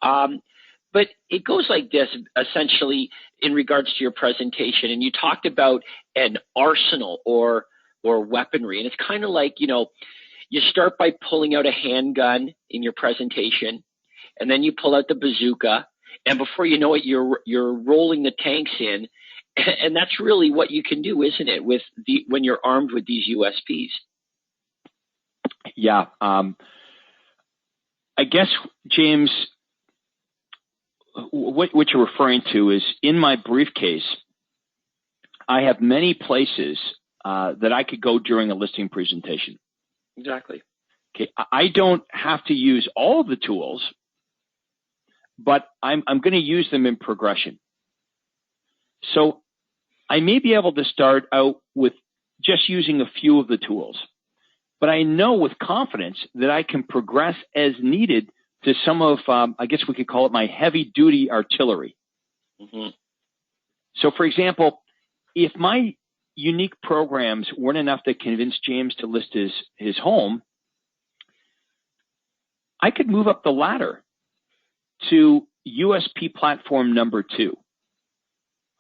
but it goes like this, essentially, in regards to your presentation. And you talked about an arsenal or weaponry. And it's kind of like, you start by pulling out a handgun in your presentation, and then you pull out the bazooka. And before you know it, you're rolling the tanks in. And that's really what you can do, isn't it, when you're armed with these USPs? Yeah. I guess, James, what you're referring to is in my briefcase, I have many places that I could go during a listing presentation. Exactly. Okay, I don't have to use all of the tools, but I'm going to use them in progression. So I may be able to start out with just using a few of the tools, but I know with confidence that I can progress as needed to some of, I guess we could call it my heavy-duty artillery. Mm-hmm. So, for example, if my unique programs weren't enough to convince James to list his home, I could move up the ladder to USP platform number 2,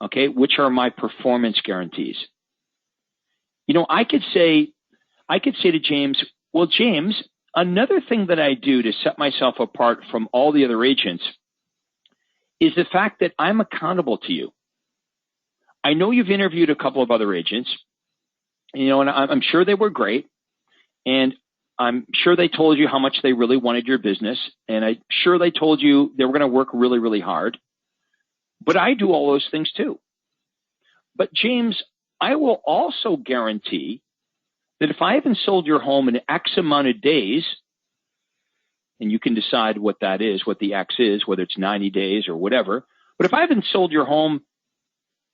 okay, which are my performance guarantees. You know, I could say to James, well, James, another thing that I do to set myself apart from all the other agents is the fact that I'm accountable to you. I know you've interviewed a couple of other agents, you know, and I'm sure they were great, and I'm sure they told you how much they really wanted your business, and I'm sure they told you they were going to work really, really hard. But I do all those things too. But James, I will also guarantee that if I haven't sold your home in X amount of days, and you can decide what that is, what the X is, whether it's 90 days or whatever, but if I haven't sold your home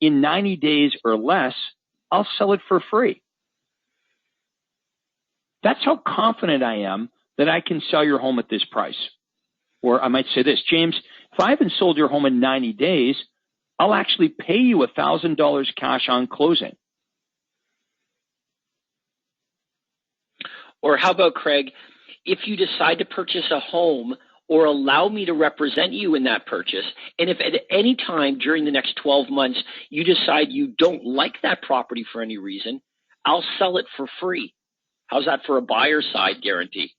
in 90 days or less, I'll sell it for free. That's how confident I am that I can sell your home at this price. Or I might say this, James, if I haven't sold your home in 90 days, I'll actually pay you $1,000 cash on closing. Or how about, Craig, if you decide to purchase a home or allow me to represent you in that purchase, and if at any time during the next 12 months you decide you don't like that property for any reason, I'll sell it for free. How's that for a buyer's side guarantee?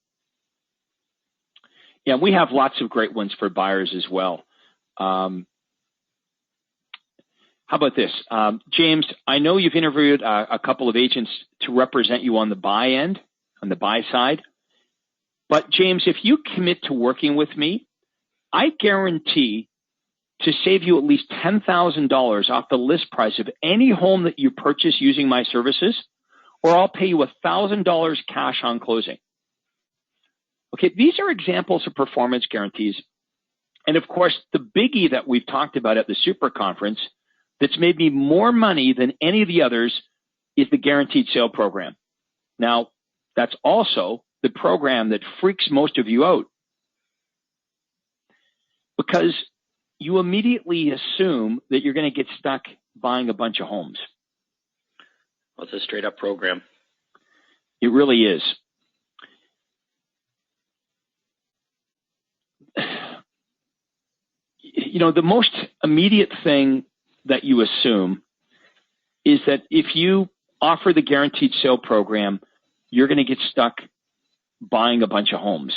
Yeah, we have lots of great ones for buyers as well. How about this? James, I know you've interviewed a couple of agents to represent you on the buy end, on the buy side. But James, if you commit to working with me, I guarantee to save you at least $10,000 off the list price of any home that you purchase using my services, or I'll pay you $1,000 cash on closing. Okay, these are examples of performance guarantees. And of course, the biggie that we've talked about at the Super Conference that's made me more money than any of the others is the Guaranteed Sale Program. Now, that's also the program that freaks most of you out because you immediately assume that you're going to get stuck buying a bunch of homes. Well, it's a straight up program. It really is. You know, the most immediate thing that you assume is that if you offer the Guaranteed Sale Program, you're going to get stuck buying a bunch of homes.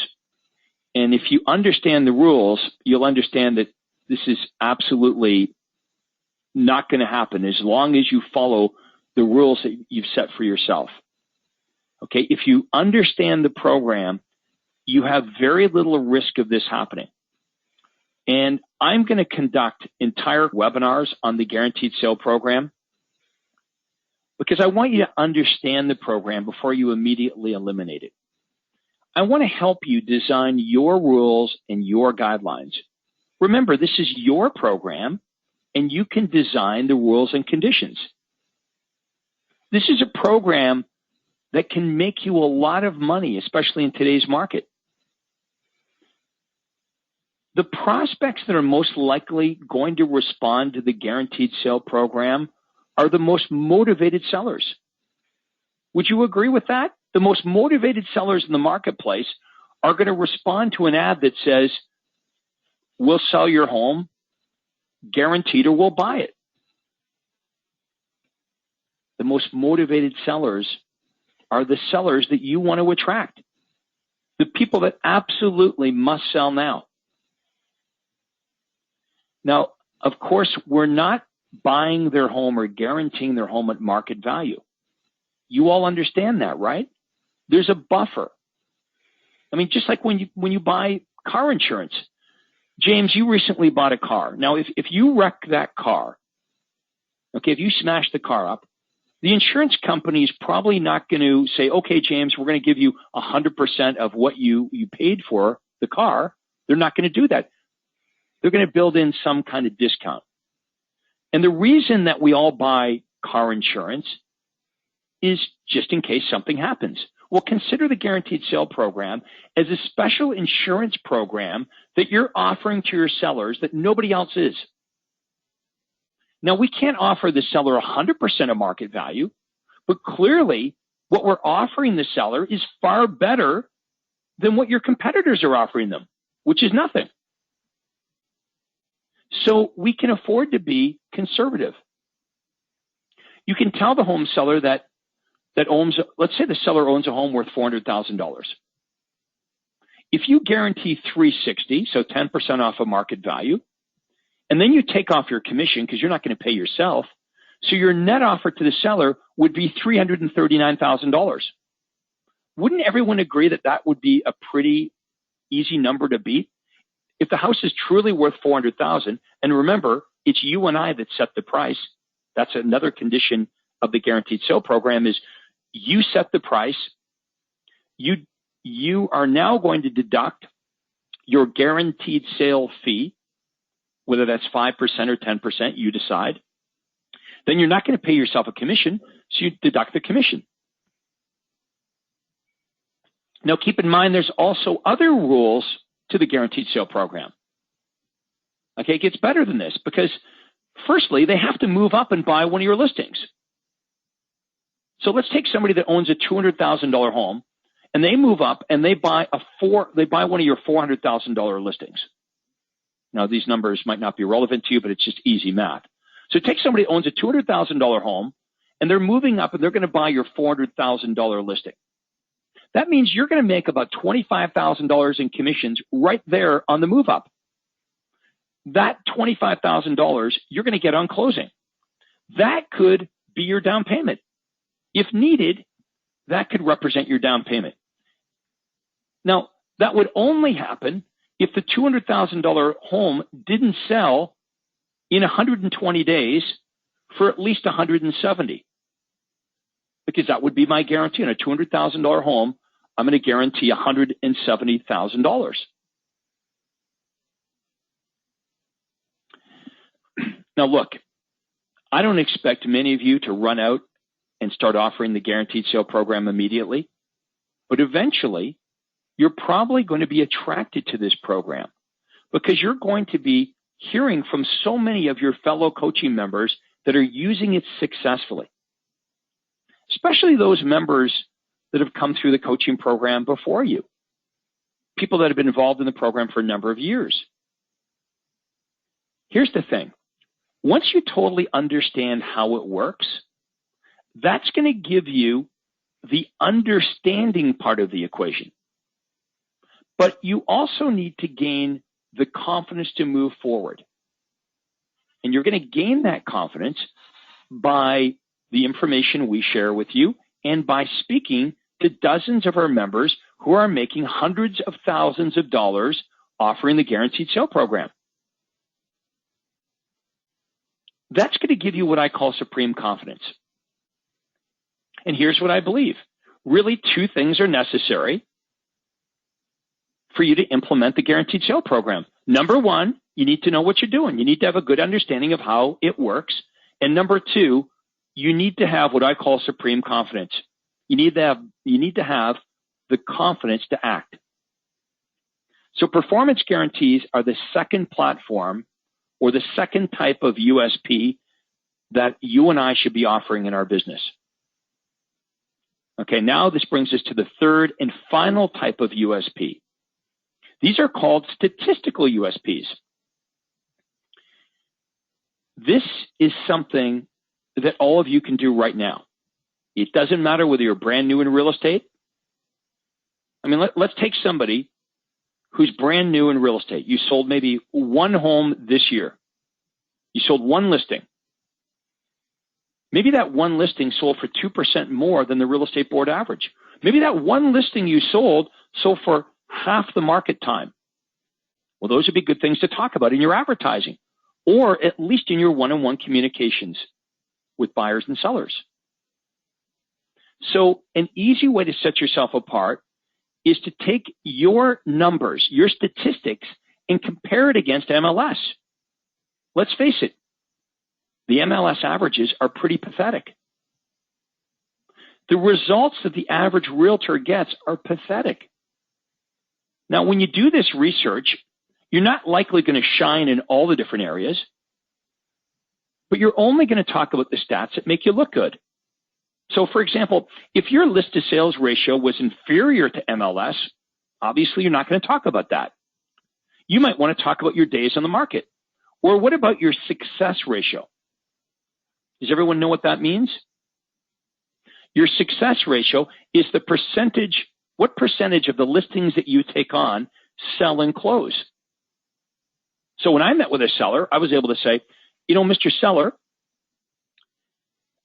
And if you understand the rules, you'll understand that this is absolutely not going to happen as long as you follow the rules that you've set for yourself. Okay, if you understand the program, you have very little risk of this happening. And I'm going to conduct entire webinars on the Guaranteed Sale Program because I want you to understand the program before you immediately eliminate it. I want to help you design your rules and your guidelines. Remember, this is your program, and you can design the rules and conditions. This is a program that can make you a lot of money, especially in today's market. The prospects that are most likely going to respond to the Guaranteed Sale Program are the most motivated sellers. Would you agree with that? The most motivated sellers in the marketplace are going to respond to an ad that says, we'll sell your home, guaranteed, or we'll buy it. The most motivated sellers are the sellers that you want to attract, the people that absolutely must sell now. Now, of course, we're not buying their home or guaranteeing their home at market value. You all understand that, right? There's a buffer. I mean, just like when you buy car insurance. James, you recently bought a car. Now, if you wreck that car, okay, if you smash the car up, the insurance company is probably not going to say, okay, James, we're going to give you 100% of what you paid for the car. They're not going to do that. They're going to build in some kind of discount. And the reason that we all buy car insurance is just in case something happens. Well, consider the guaranteed sale program as a special insurance program that you're offering to your sellers that nobody else is. Now, we can't offer the seller 100% of market value, but clearly what we're offering the seller is far better than what your competitors are offering them, which is nothing. So we can afford to be conservative. You can tell the home seller that owns, let's say the seller owns a home worth $400,000. If you guarantee $360,000, so 10% off of market value, and then you take off your commission because you're not going to pay yourself, so your net offer to the seller would be $339,000. Wouldn't everyone agree that that would be a pretty easy number to beat? If the house is truly worth $400,000, and remember, it's you and I that set the price. That's another condition of the guaranteed sale program is you set the price. You are now going to deduct your guaranteed sale fee, whether that's 5% or 10%, you decide. Then you're not going to pay yourself a commission, so you deduct the commission. Now, keep in mind, there's also other rules to the guaranteed sale program. Okay, it gets better than this because, firstly, they have to move up and buy one of your listings. So let's take somebody that owns a $200,000 home, and they move up and they buy one of your $400,000 listings. Now, these numbers might not be relevant to you, but it's just easy math. So take somebody who owns a $200,000 home, and they're moving up and they're going to buy your $400,000 listing. That means you're going to make about $25,000 in commissions right there on the move up. That $25,000 you're going to get on closing. That could be your down payment. If needed, that could represent your down payment. Now, that would only happen if the $200,000 home didn't sell in 120 days for at least 170. Because that would be my guarantee. On a $200,000 home, I'm going to guarantee $170,000. Now, look, I don't expect many of you to run out and start offering the guaranteed sale program immediately, but eventually you're probably going to be attracted to this program because you're going to be hearing from so many of your fellow coaching members that are using it successfully, especially those members that have come through the coaching program before you, people that have been involved in the program for a number of years. Here's the thing. Once you totally understand how it works, that's going to give you the understanding part of the equation. But you also need to gain the confidence to move forward. And you're going to gain that confidence by the information we share with you and by speaking to dozens of our members who are making hundreds of thousands of dollars offering the guaranteed sale program. That's going to give you what I call supreme confidence. And here's what I believe. Really, two things are necessary for you to implement the guaranteed sale program. Number one, you need to know what you're doing. You need to have a good understanding of how it works. And number two, you need to have what I call supreme confidence. You need to have the confidence to act. So performance guarantees are the second platform or the second type of USP that you and I should be offering in our business. Okay, now this brings us to the third and final type of USP. These are called statistical USPs. This is something that all of you can do right now. It doesn't matter whether you're brand new in real estate. I mean, let's take somebody who's brand new in real estate. You sold maybe one home this year. You sold one listing. Maybe that one listing sold for 2% more than the real estate board average. Maybe that one listing you sold for half the market time. Well, those would be good things to talk about in your advertising, or at least in your one-on-one communications with buyers and sellers. So an easy way to set yourself apart is to take your numbers, your statistics, and compare it against MLS. Let's face it, the MLS averages are pretty pathetic. The results that the average realtor gets are pathetic. Now, when you do this research, you're not likely going to shine in all the different areas, but you're only going to talk about the stats that make you look good. So, for example, if your list to sales ratio was inferior to MLS, obviously you're not going to talk about that. You might want to talk about your days on the market. Or what about your success ratio? Does everyone know what that means? Your success ratio is the percentage, what percentage of the listings that you take on sell and close? So when I met with a seller, I was able to say, you know, Mr. Seller,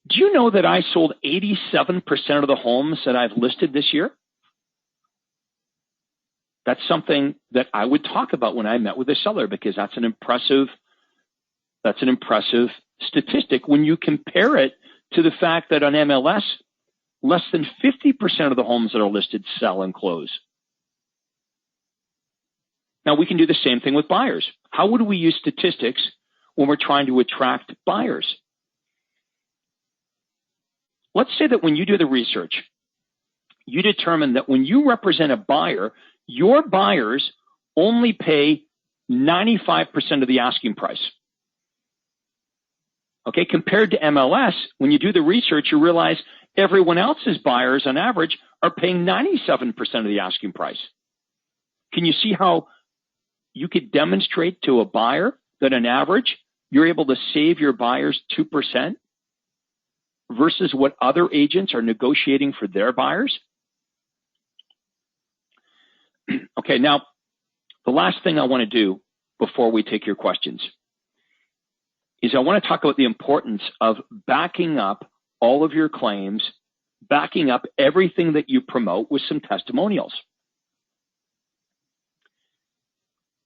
do you know that I sold 87% of the homes that I've listed this year? That's something that I would talk about when I met with a seller because that's an impressive statistic when you compare it to the fact that on MLS, less than 50% of the homes that are listed sell and close. Now, we can do the same thing with buyers. How would we use statistics when we're trying to attract buyers? Let's say that when you do the research, you determine that when you represent a buyer, your buyers only pay 95% of the asking price. Okay, compared to MLS, when you do the research, you realize everyone else's buyers on average are paying 97% of the asking price. Can you see how you could demonstrate to a buyer that on average, you're able to save your buyers 2% versus what other agents are negotiating for their buyers? Okay, now, the last thing I want to do before we take your questions is I want to talk about the importance of backing up all of your claims, backing up everything that you promote with some testimonials.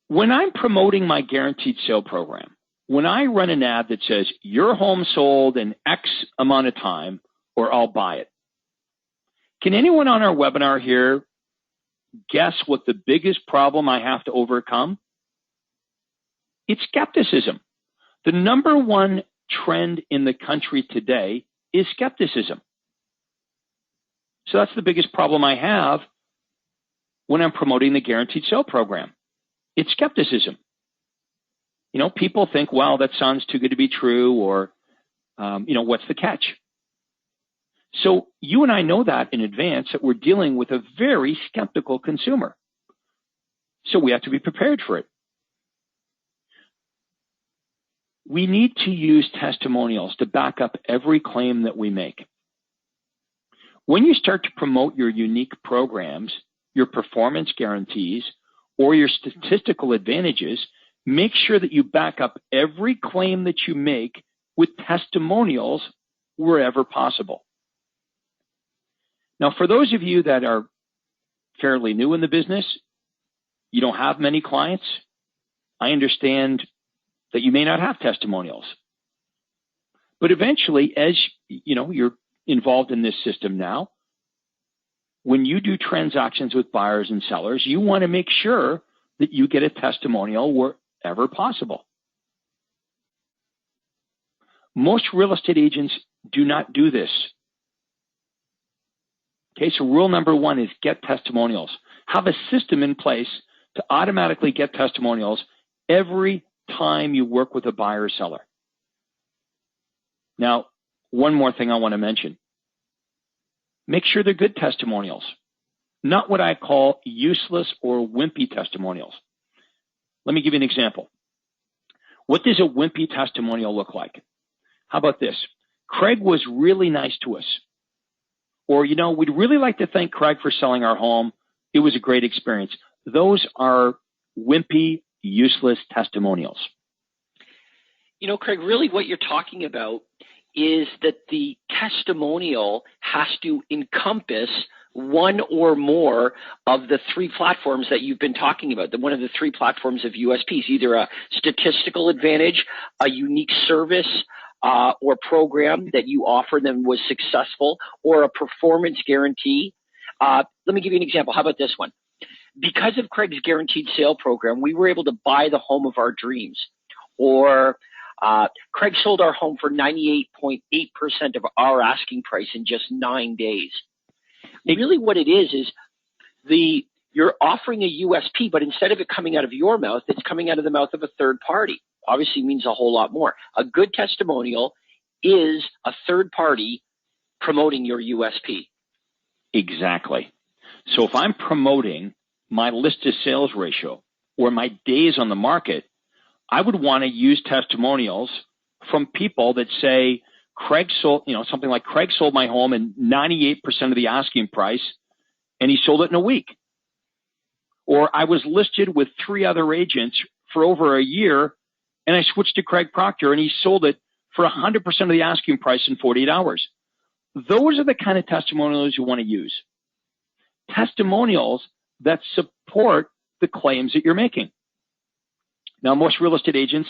When I'm promoting my guaranteed sale program, when I run an ad that says, your home sold in X amount of time or I'll buy it, can anyone on our webinar here guess what the biggest problem I have to overcome? It's skepticism. The number one trend in the country today is skepticism. So that's the biggest problem I have when I'm promoting the guaranteed sale program. It's skepticism. You know, people think, well, that sounds too good to be true, or, what's the catch? So you and I know that in advance, that we're dealing with a very skeptical consumer. So we have to be prepared for it. We need to use testimonials to back up every claim that we make. When you start to promote your unique programs, your performance guarantees, or your statistical advantages, make sure that you back up every claim that you make with testimonials wherever possible. Now, for those of you that are fairly new in the business, you don't have many clients, I understand that you may not have testimonials. But eventually, as you're involved in this system now, when you do transactions with buyers and sellers, you want to make sure that you get a testimonial wherever possible. Most real estate agents do not do this. Okay, so rule number one is get testimonials. Have a system in place to automatically get testimonials every time you work with a buyer or seller. Now, one more thing I want to mention. Make sure they're good testimonials, not what I call useless or wimpy testimonials. Let me give you an example. What does a wimpy testimonial look like? How about this? Craig was really nice to us. Or, we'd really like to thank Craig for selling our home. It was a great experience. Those are wimpy, useless testimonials. Craig, really what you're talking about is that the testimonial has to encompass one or more of the three platforms that you've been talking about, one of the three platforms of USPs, either a statistical advantage, a unique service, or program that you offered and was successful, or a performance guarantee. Let me give you an example. How about this one? Because of Craig's guaranteed sale program, we were able to buy the home of our dreams. Or Craig sold our home for 98.8% of our asking price in just 9 days. Really what it is you're offering a USP, but instead of it coming out of your mouth, it's coming out of the mouth of a third party. Obviously means a whole lot more. A good testimonial is a third party promoting your USP. Exactly. So if I'm promoting my list to sales ratio or my days on the market, I would want to use testimonials from people that say, Craig sold, something like Craig sold my home in 98% of the asking price and he sold it in a week. Or I was listed with 3 other agents for over a year and I switched to Craig Proctor and he sold it for 100% of the asking price in 48 hours. Those are the kind of testimonials you want to use. Testimonials that support the claims that you're making. Now, most real estate agents,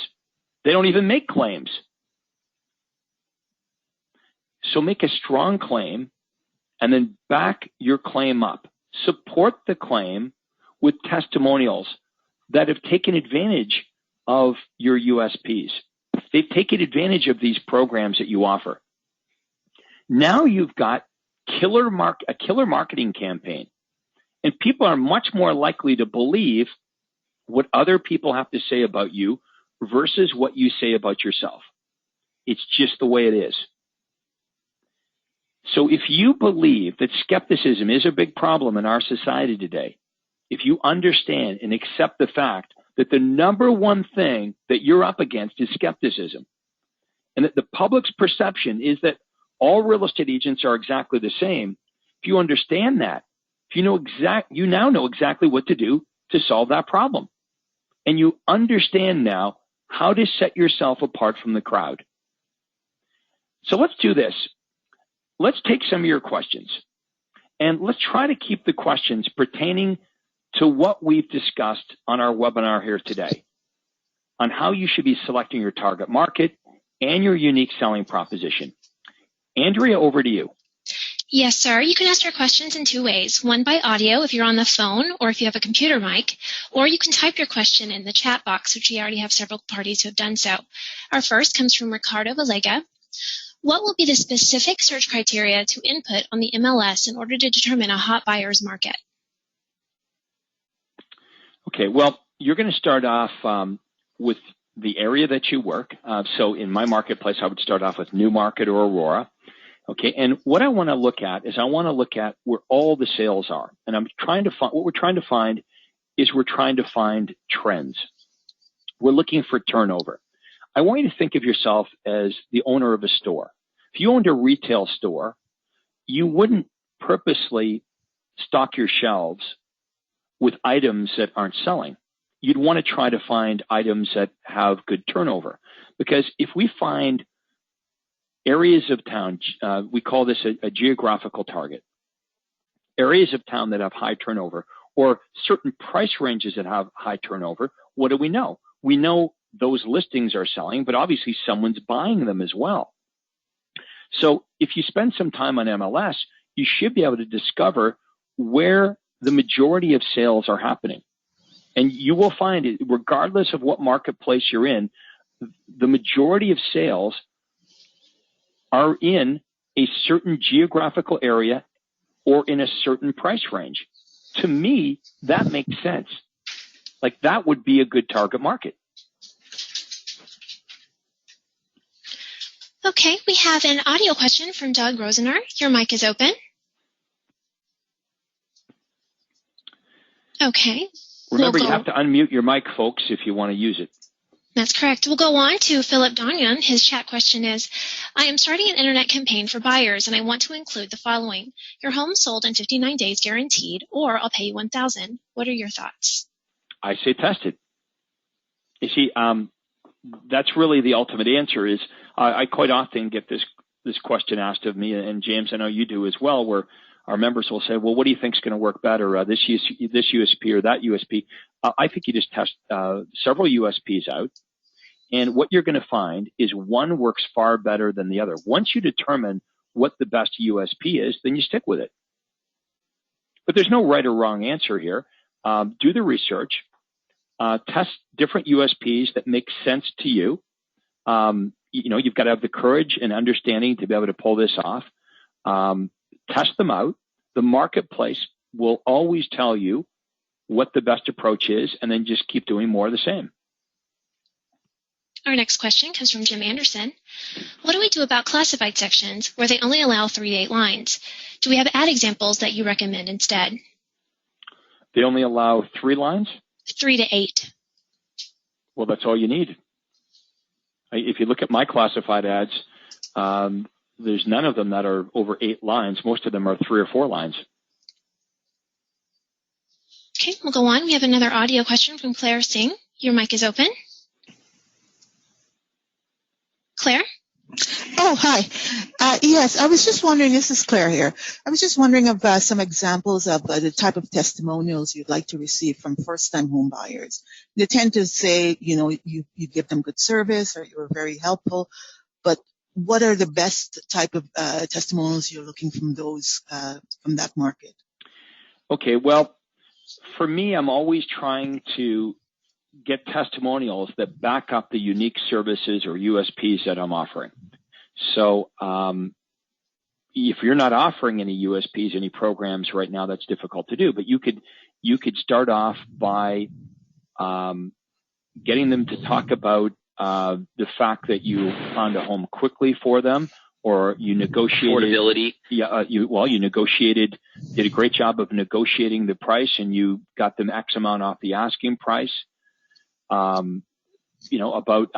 they don't even make claims. So make a strong claim and then back your claim up. Support the claim with testimonials that have taken advantage of your USPs. They've taken advantage of these programs that you offer. Now you've got a killer marketing campaign, and people are much more likely to believe what other people have to say about you versus what you say about yourself. It's just the way it is. So if you believe that skepticism is a big problem in our society today, if you understand and accept the fact that the number one thing that you're up against is skepticism, and that the public's perception is that all real estate agents are exactly the same, if you understand that, if you now know exactly what to do to solve that problem. And you understand now how to set yourself apart from the crowd. So let's do this. Let's take some of your questions and let's try to keep the questions pertaining to what we've discussed on our webinar here today on how you should be selecting your target market and your unique selling proposition. Andrea, over to you. Yes, sir. You can ask your questions in 2 ways. One by audio if you're on the phone or if you have a computer mic, or you can type your question in the chat box, which we already have several parties who have done so. Our first comes from Ricardo Valega. What will be the specific search criteria to input on the MLS in order to determine a hot buyer's market? Okay, well, you're going to start off with the area that you work. So in my marketplace, I would start off with Newmarket or Aurora. Okay, and what I want to look at is I want to look at where all the sales are. And I'm trying to find, what we're trying to find is we're trying to find trends. We're looking for turnover. I want you to think of yourself as the owner of a store. If you owned a retail store, you wouldn't purposely stock your shelves with items that aren't selling. You'd want to try to find items that have good turnover. Because if we find areas of town, we call this a geographical target, areas of town that have high turnover or certain price ranges that have high turnover, what do we know? We know those listings are selling, but obviously someone's buying them as well. So if you spend some time on MLS, you should be able to discover where the majority of sales are happening. And you will find it, regardless of what marketplace you're in, the majority of sales are in a certain geographical area or in a certain price range. To me, that makes sense. Like that would be a good target market. Okay, we have an audio question from Doug Rosenar. Your mic is open. Okay. Remember, you have to unmute your mic, folks, if you want to use it. That's correct. We'll go on to Philip Donyon. His chat question is, I am starting an internet campaign for buyers and I want to include the following. Your home sold in 59 days guaranteed, or I'll pay you $1,000. What are your thoughts? I say test it. You see, that's really the ultimate answer is I quite often get this question asked of me, and James, I know you do as well, where our members will say, well, what do you think is going to work better, this USP or that USP? I think you just test several USPs out. And what you're going to find is one works far better than the other. Once you determine what the best USP is, then you stick with it. But there's no right or wrong answer here. Do the research, test different USPs that make sense to you. You've got to have the courage and understanding to be able to pull this off. Test them out. The marketplace will always tell you what the best approach is, and then just keep doing more of the same. Our next question comes from Jim Anderson. What do we do about classified sections where they only allow 3 to 8 lines? Do we have ad examples that you recommend instead? They only allow 3 lines? 3 to 8. Well, that's all you need. If you look at my classified ads, there's none of them that are over 8 lines. Most of them are 3 or 4 lines. Okay, we'll go on. We have another audio question from Claire Singh. Your mic is open. Claire? Oh, hi. Yes, I was just wondering, this is Claire here. I was just wondering of some examples of the type of testimonials you'd like to receive from first-time home buyers. They tend to say, you give them good service or you were very helpful, but what are the best type of testimonials you're looking from those, from that market? Okay, well, for me, I'm always trying to get testimonials that back up the unique services or USPs that I'm offering. So if you're not offering any USPs, any programs right now, that's difficult to do. But you could start off by getting them to talk about the fact that you found a home quickly for them, or you negotiated affordability. Yeah, you negotiated, did a great job of negotiating the price, and you got them X amount off the asking price. About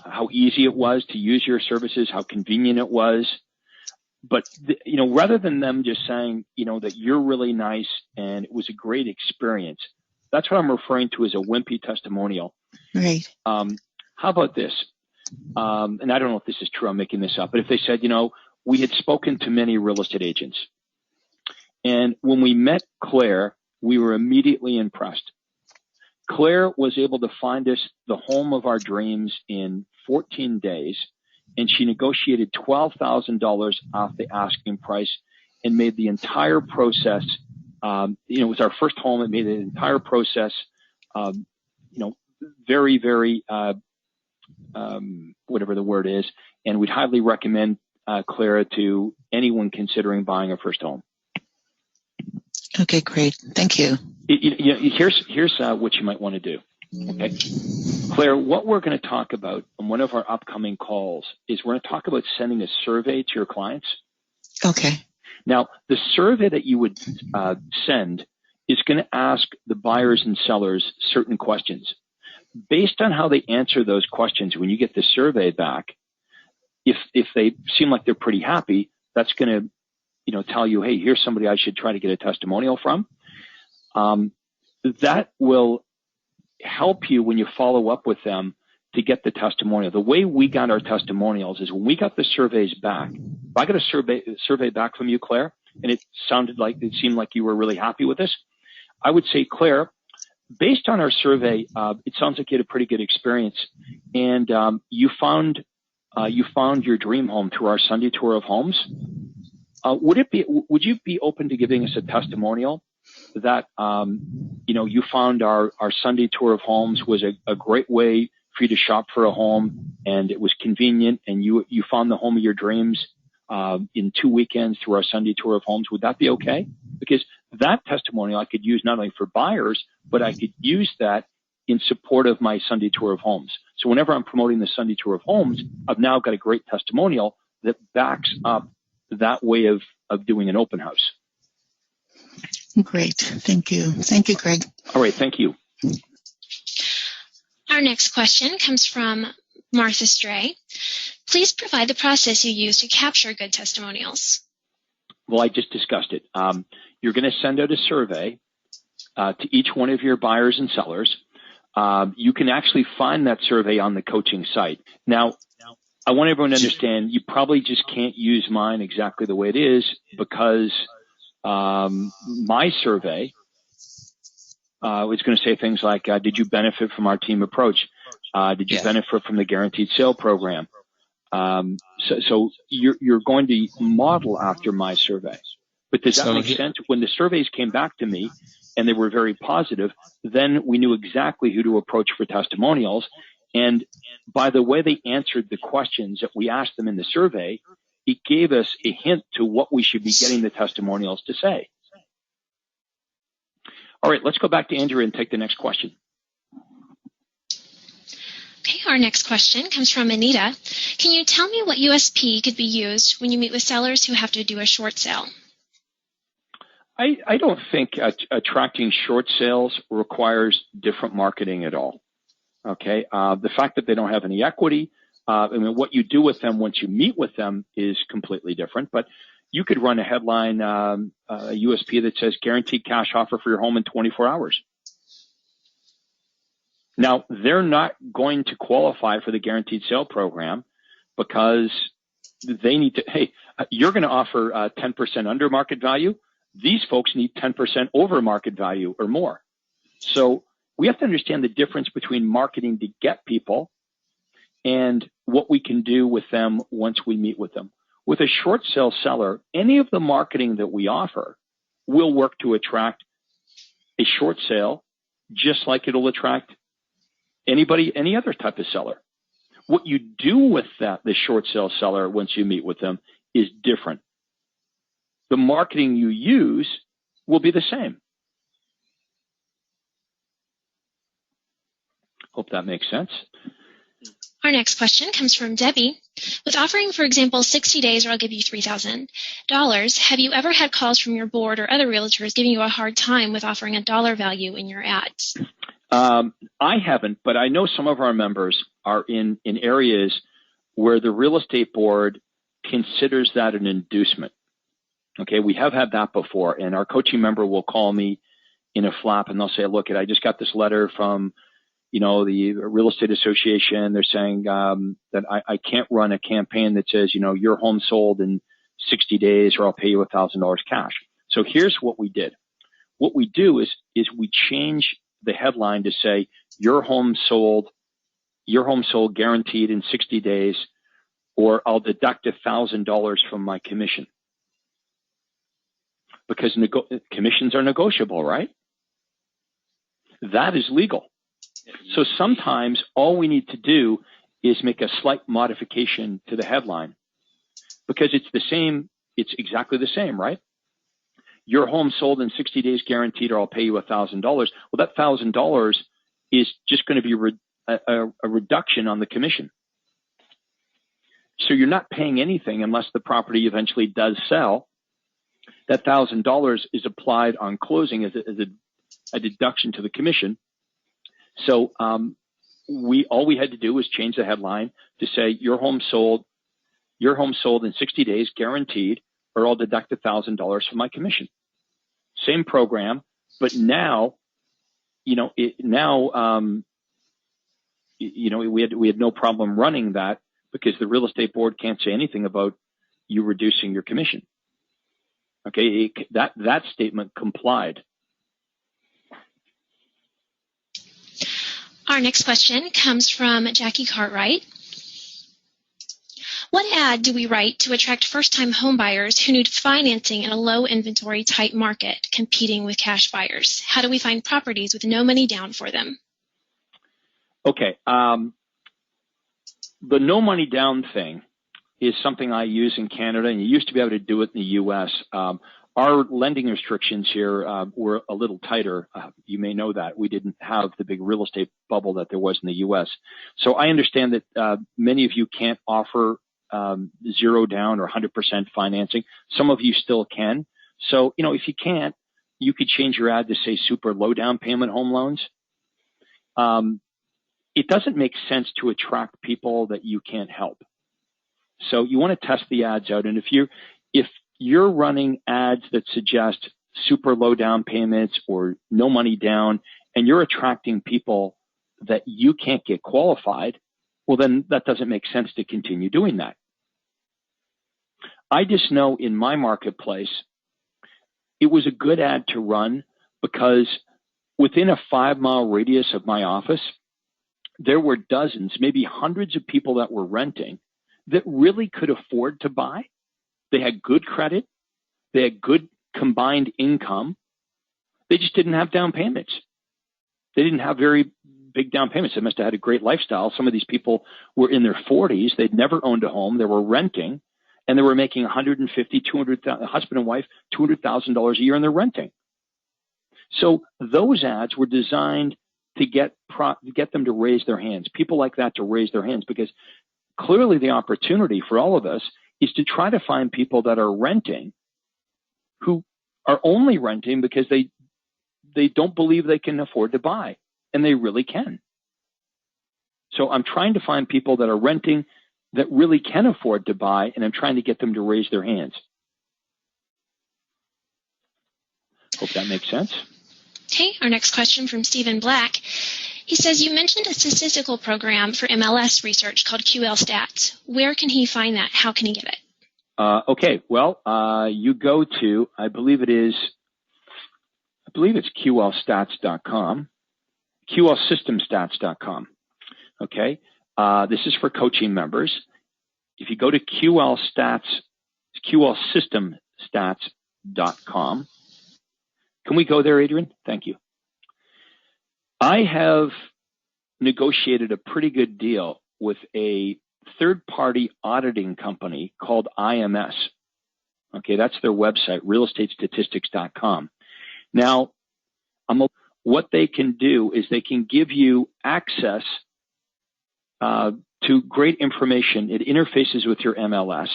how easy it was to use your services, how convenient it was. But, rather than them just saying, that you're really nice and it was a great experience, that's what I'm referring to as a wimpy testimonial. Right. How about this? And I don't know if this is true, I'm making this up, but if they said, we had spoken to many real estate agents, and when we met Claire, we were immediately impressed. Claire was able to find us the home of our dreams in 14 days, and she negotiated $12,000 off the asking price and made the entire process, it was our first home. It made the entire process, very, very, whatever the word is, and we'd highly recommend Claire to anyone considering buying a first home. Okay, great. Thank you. Here's what you might want to do. Okay, Claire, what we're going to talk about on one of our upcoming calls is we're going to talk about sending a survey to your clients. Okay. Now, the survey that you would send is going to ask the buyers and sellers certain questions. Based on how they answer those questions, when you get the survey back, if they seem like they're pretty happy, that's going to tell you, hey, here's somebody I should try to get a testimonial from. That will help you when you follow up with them to get the testimonial. The way we got our testimonials is when we got the surveys back. If I got a survey back from you, Claire, and it seemed like you were really happy with this, I would say, Claire, based on our survey, it sounds like you had a pretty good experience, and you found your dream home through our Sunday tour of homes. Would you be open to giving us a testimonial that, you found our Sunday tour of homes was a great way for you to shop for a home, and it was convenient, and you found the home of your dreams in 2 weekends through our Sunday tour of homes? Would that be okay? Because that testimonial I could use not only for buyers, but I could use that in support of my Sunday tour of homes. So whenever I'm promoting the Sunday tour of homes, I've now got a great testimonial that backs up that way of doing an open house. Great. Thank you. Thank you, Greg. All right. Thank you. Our next question comes from Martha Stray. Please provide the process you use to capture good testimonials. Well, I just discussed it. You're going to send out a survey to each one of your buyers and sellers. You can actually find that survey on the coaching site. Now, I want everyone to understand you probably just can't use mine exactly the way it is, because my survey is going to say things like, did you benefit from our team approach? Did you benefit from the guaranteed sale program? So you're going to model after my survey. But does that make sense? When the surveys came back to me and they were very positive, then we knew exactly who to approach for testimonials. And by the way they answered the questions that we asked them in the survey, it gave us a hint to what we should be getting the testimonials to say. All right, let's go back to Andrea and take the next question. Okay, our next question comes from Anita. Can you tell me what USP could be used when you meet with sellers who have to do a short sale? I don't think attracting short sales requires different marketing at all. Okay, the fact that they don't have any equity, I mean, what you do with them once you meet with them is completely different. But you could run a headline, a USP that says guaranteed cash offer for your home in 24 hours. Now, they're not going to qualify for the guaranteed sale program because they need to, hey, you're going to offer 10% under market value. These folks need 10% over market value or more. So we have to understand the difference between marketing to get people and what we can do with them once we meet with them. With a short sale seller, any of the marketing that we offer will work to attract a short sale, just like it'll attract any other type of seller. What you do with the short sale seller once you meet with them is different. The marketing you use will be the same. Hope that makes sense. Our next question comes from Debbie. With offering, for example, 60 days or I'll give you $3,000, have you ever had calls from your board or other realtors giving you a hard time with offering a dollar value in your ads? I haven't, but I know some of our members are in areas where the real estate board considers that an inducement. Okay, we have had that before, and our coaching member will call me in a flap and they'll say, look, I just got this letter from, the real estate association. They're saying that I can't run a campaign that says, your home sold in 60 days or I'll pay you $1,000 cash. So here's what we did. What we do is we change the headline to say, your home sold guaranteed in 60 days, or I'll deduct $1,000 from my commission. Because commissions are negotiable, right? That is legal. So sometimes all we need to do is make a slight modification to the headline because it's exactly the same, right? Your home sold in 60 days guaranteed, or I'll pay you $1,000. Well, that $1,000 is just going to be a reduction on the commission. So you're not paying anything unless the property eventually does sell. That $1,000 is applied on closing as a deduction to the commission. So all we had to do was change the headline to say your home sold in 60 days guaranteed, or I'll deduct $1,000 from my commission. Same program, but now, we had no problem running that because the real estate board can't say anything about you reducing your commission. Okay, that statement complied. Our next question comes from Jackie Cartwright. What ad do we write to attract first-time home buyers who need financing in a low inventory, tight market, competing with cash buyers? How do we find properties with no money down for them? Okay, the no money down thing is something I use in Canada, and you used to be able to do it in the U.S. Our lending restrictions here were a little tighter. You may know that. We didn't have the big real estate bubble that there was in the U.S. So I understand that many of you can't offer 0 down or 100% financing. Some of you still can. So, if you can't, you could change your ad to say super low down payment home loans. It doesn't make sense to attract people that you can't help. So you want to test the ads out. And if you're running ads that suggest super low down payments or no money down, and you're attracting people that you can't get qualified, well, then that doesn't make sense to continue doing that. I just know in my marketplace, it was a good ad to run because within a 5-mile radius of my office, there were dozens, maybe hundreds of people that were renting that really could afford to buy. They had good credit. They had good combined income. They just didn't have down payments. They didn't have very big down payments. They must have had a great lifestyle. Some of these people were in their 40s. They'd never owned a home. They were renting, and they were making $150,000, $200,000, husband and wife, $200,000 a year, and they're renting. So those ads were designed to get them to raise their hands, people like that to raise their hands, because clearly the opportunity for all of us is to try to find people that are renting who are only renting because they don't believe they can afford to buy, and they really can. So I'm trying to find people that are renting that really can afford to buy, and I'm trying to get them to raise their hands. Hope that makes sense. Okay, our next question from Stephen Black. He says, you mentioned a statistical program for MLS research called QL Stats. Where can he find that? How can he get it? Okay, well, you go to, I believe it's QLstats.com, QLsystemstats.com. Okay, this is for coaching members. If you go to QLsystemstats.com, can we go there, Adrian? Thank you. I have negotiated a pretty good deal with a third-party auditing company called IMS. Okay, that's their website, realestatestatistics.com. Now, what they can do is they can give you access to great information. It interfaces with your MLS,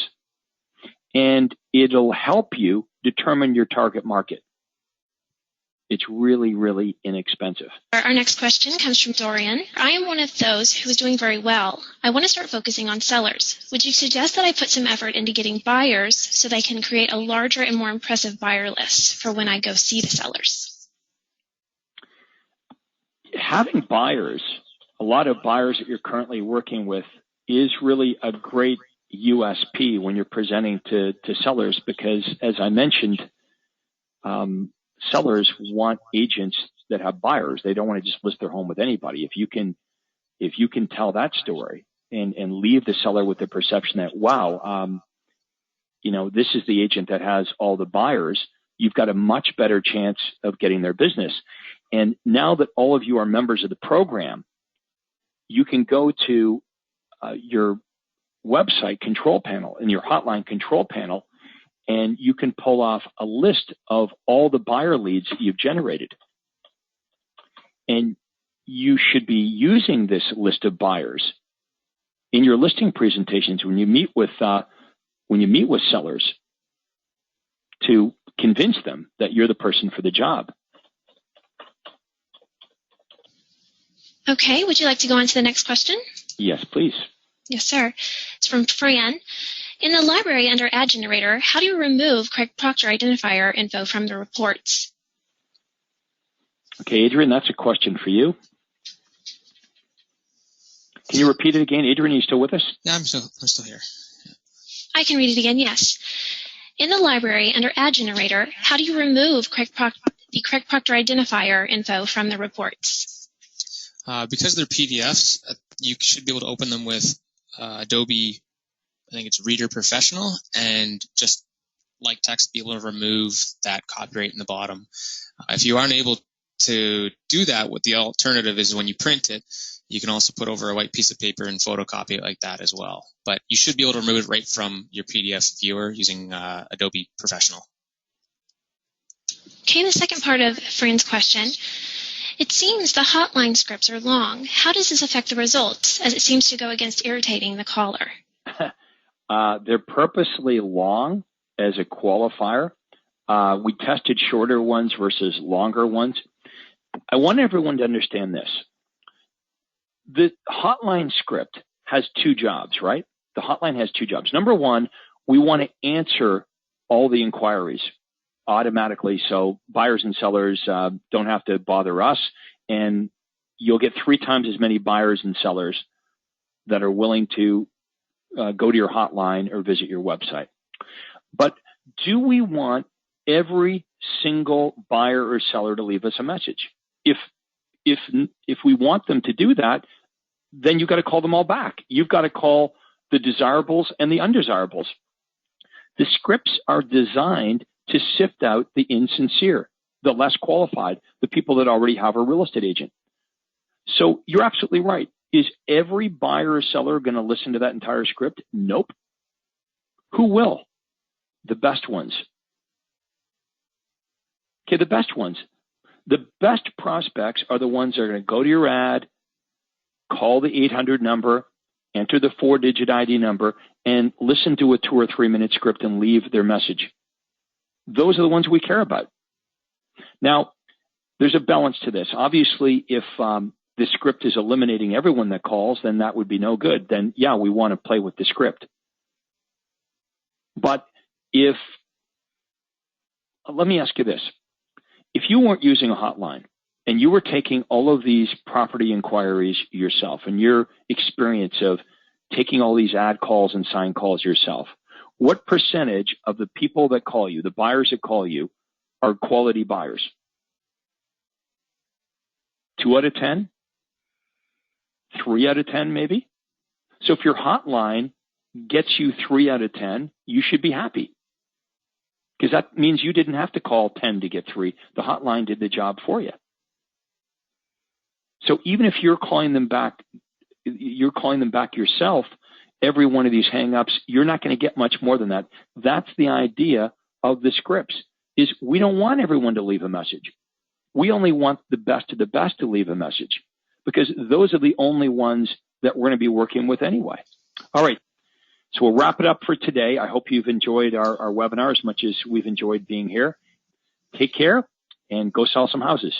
and it'll help you determine your target market. It's really, really inexpensive. Our next question comes from Dorian. I am one of those who is doing very well. I want to start focusing on sellers. Would you suggest that I put some effort into getting buyers so they can create a larger and more impressive buyer list for when I go see the sellers? Having buyers, a lot of buyers that you're currently working with, is really a great USP when you're presenting to sellers, because as I mentioned, sellers want agents that have buyers. They don't want to just list their home with anybody. If you can tell that story and leave the seller with the perception that, wow, this is the agent that has all the buyers, you've got a much better chance of getting their business. And now that all of you are members of the program, you can go to your website control panel and your hotline control panel, and you can pull off a list of all the buyer leads that you've generated. And you should be using this list of buyers in your listing presentations when you meet with sellers to convince them that you're the person for the job. Okay, would you like to go on to the next question? Yes, please. Yes, sir. It's from Fran. In the library under Ad Generator, how do you remove Craig Proctor identifier info from the reports? Okay, Adrian, that's a question for you. Can you repeat it again? Adrian, are you still with us? Yeah, I'm still here. I can read it again, yes. In the library under Ad Generator, how do you remove the Craig Proctor identifier info from the reports? Because they're PDFs, you should be able to open them with Adobe, I think it's Reader Professional, and just like text, be able to remove that copyright in the bottom. If you aren't able to do that, what the alternative is when you print it, you can also put over a white piece of paper and photocopy it like that as well. But you should be able to remove it right from your PDF viewer using Adobe Professional. Okay, the second part of Fran's question. It seems the hotline scripts are long. How does this affect the results, as it seems to go against irritating the caller? They're purposely long as a qualifier. We tested shorter ones versus longer ones. I want everyone to understand this. The hotline script has two jobs, right? The hotline has two jobs. Number one, we want to answer all the inquiries automatically, so buyers and sellers don't have to bother us, and you'll get 3 times as many buyers and sellers that are willing to go to your hotline or visit your website. But do we want every single buyer or seller to leave us a message? If we want them to do that, then you've got to call them all back. You've got to call the desirables and the undesirables. The scripts are designed to sift out the insincere, the less qualified, the people that already have a real estate agent. So you're absolutely right. Is every buyer or seller going to listen to that entire script? Nope. Who will? The best ones. Okay, the best ones. The best prospects are the ones that are going to go to your ad, call the 800 number, enter the 4-digit ID number, and listen to a 2 or 3 minute script and leave their message. Those are the ones we care about. Now, there's a balance to this. Obviously, if the script is eliminating everyone that calls, then that would be no good. Then, yeah, we want to play with the script. But let me ask you this. If you weren't using a hotline and you were taking all of these property inquiries yourself and your experience of taking all these ad calls and sign calls yourself, what percentage of the people that call you, the buyers that call you, are quality buyers? 2 out of 10? 3 out of 10 maybe? So if your hotline gets you 3 out of 10, you should be happy. Because that means you didn't have to call 10 to get 3. The hotline did the job for you. So even if you're calling them back yourself, every one of these hang-ups, you're not going to get much more than that. That's the idea of the scripts, is we don't want everyone to leave a message. We only want the best of the best to leave a message, because those are the only ones that we're going to be working with anyway. All right. So we'll wrap it up for today. I hope you've enjoyed our webinar as much as we've enjoyed being here. Take care and go sell some houses.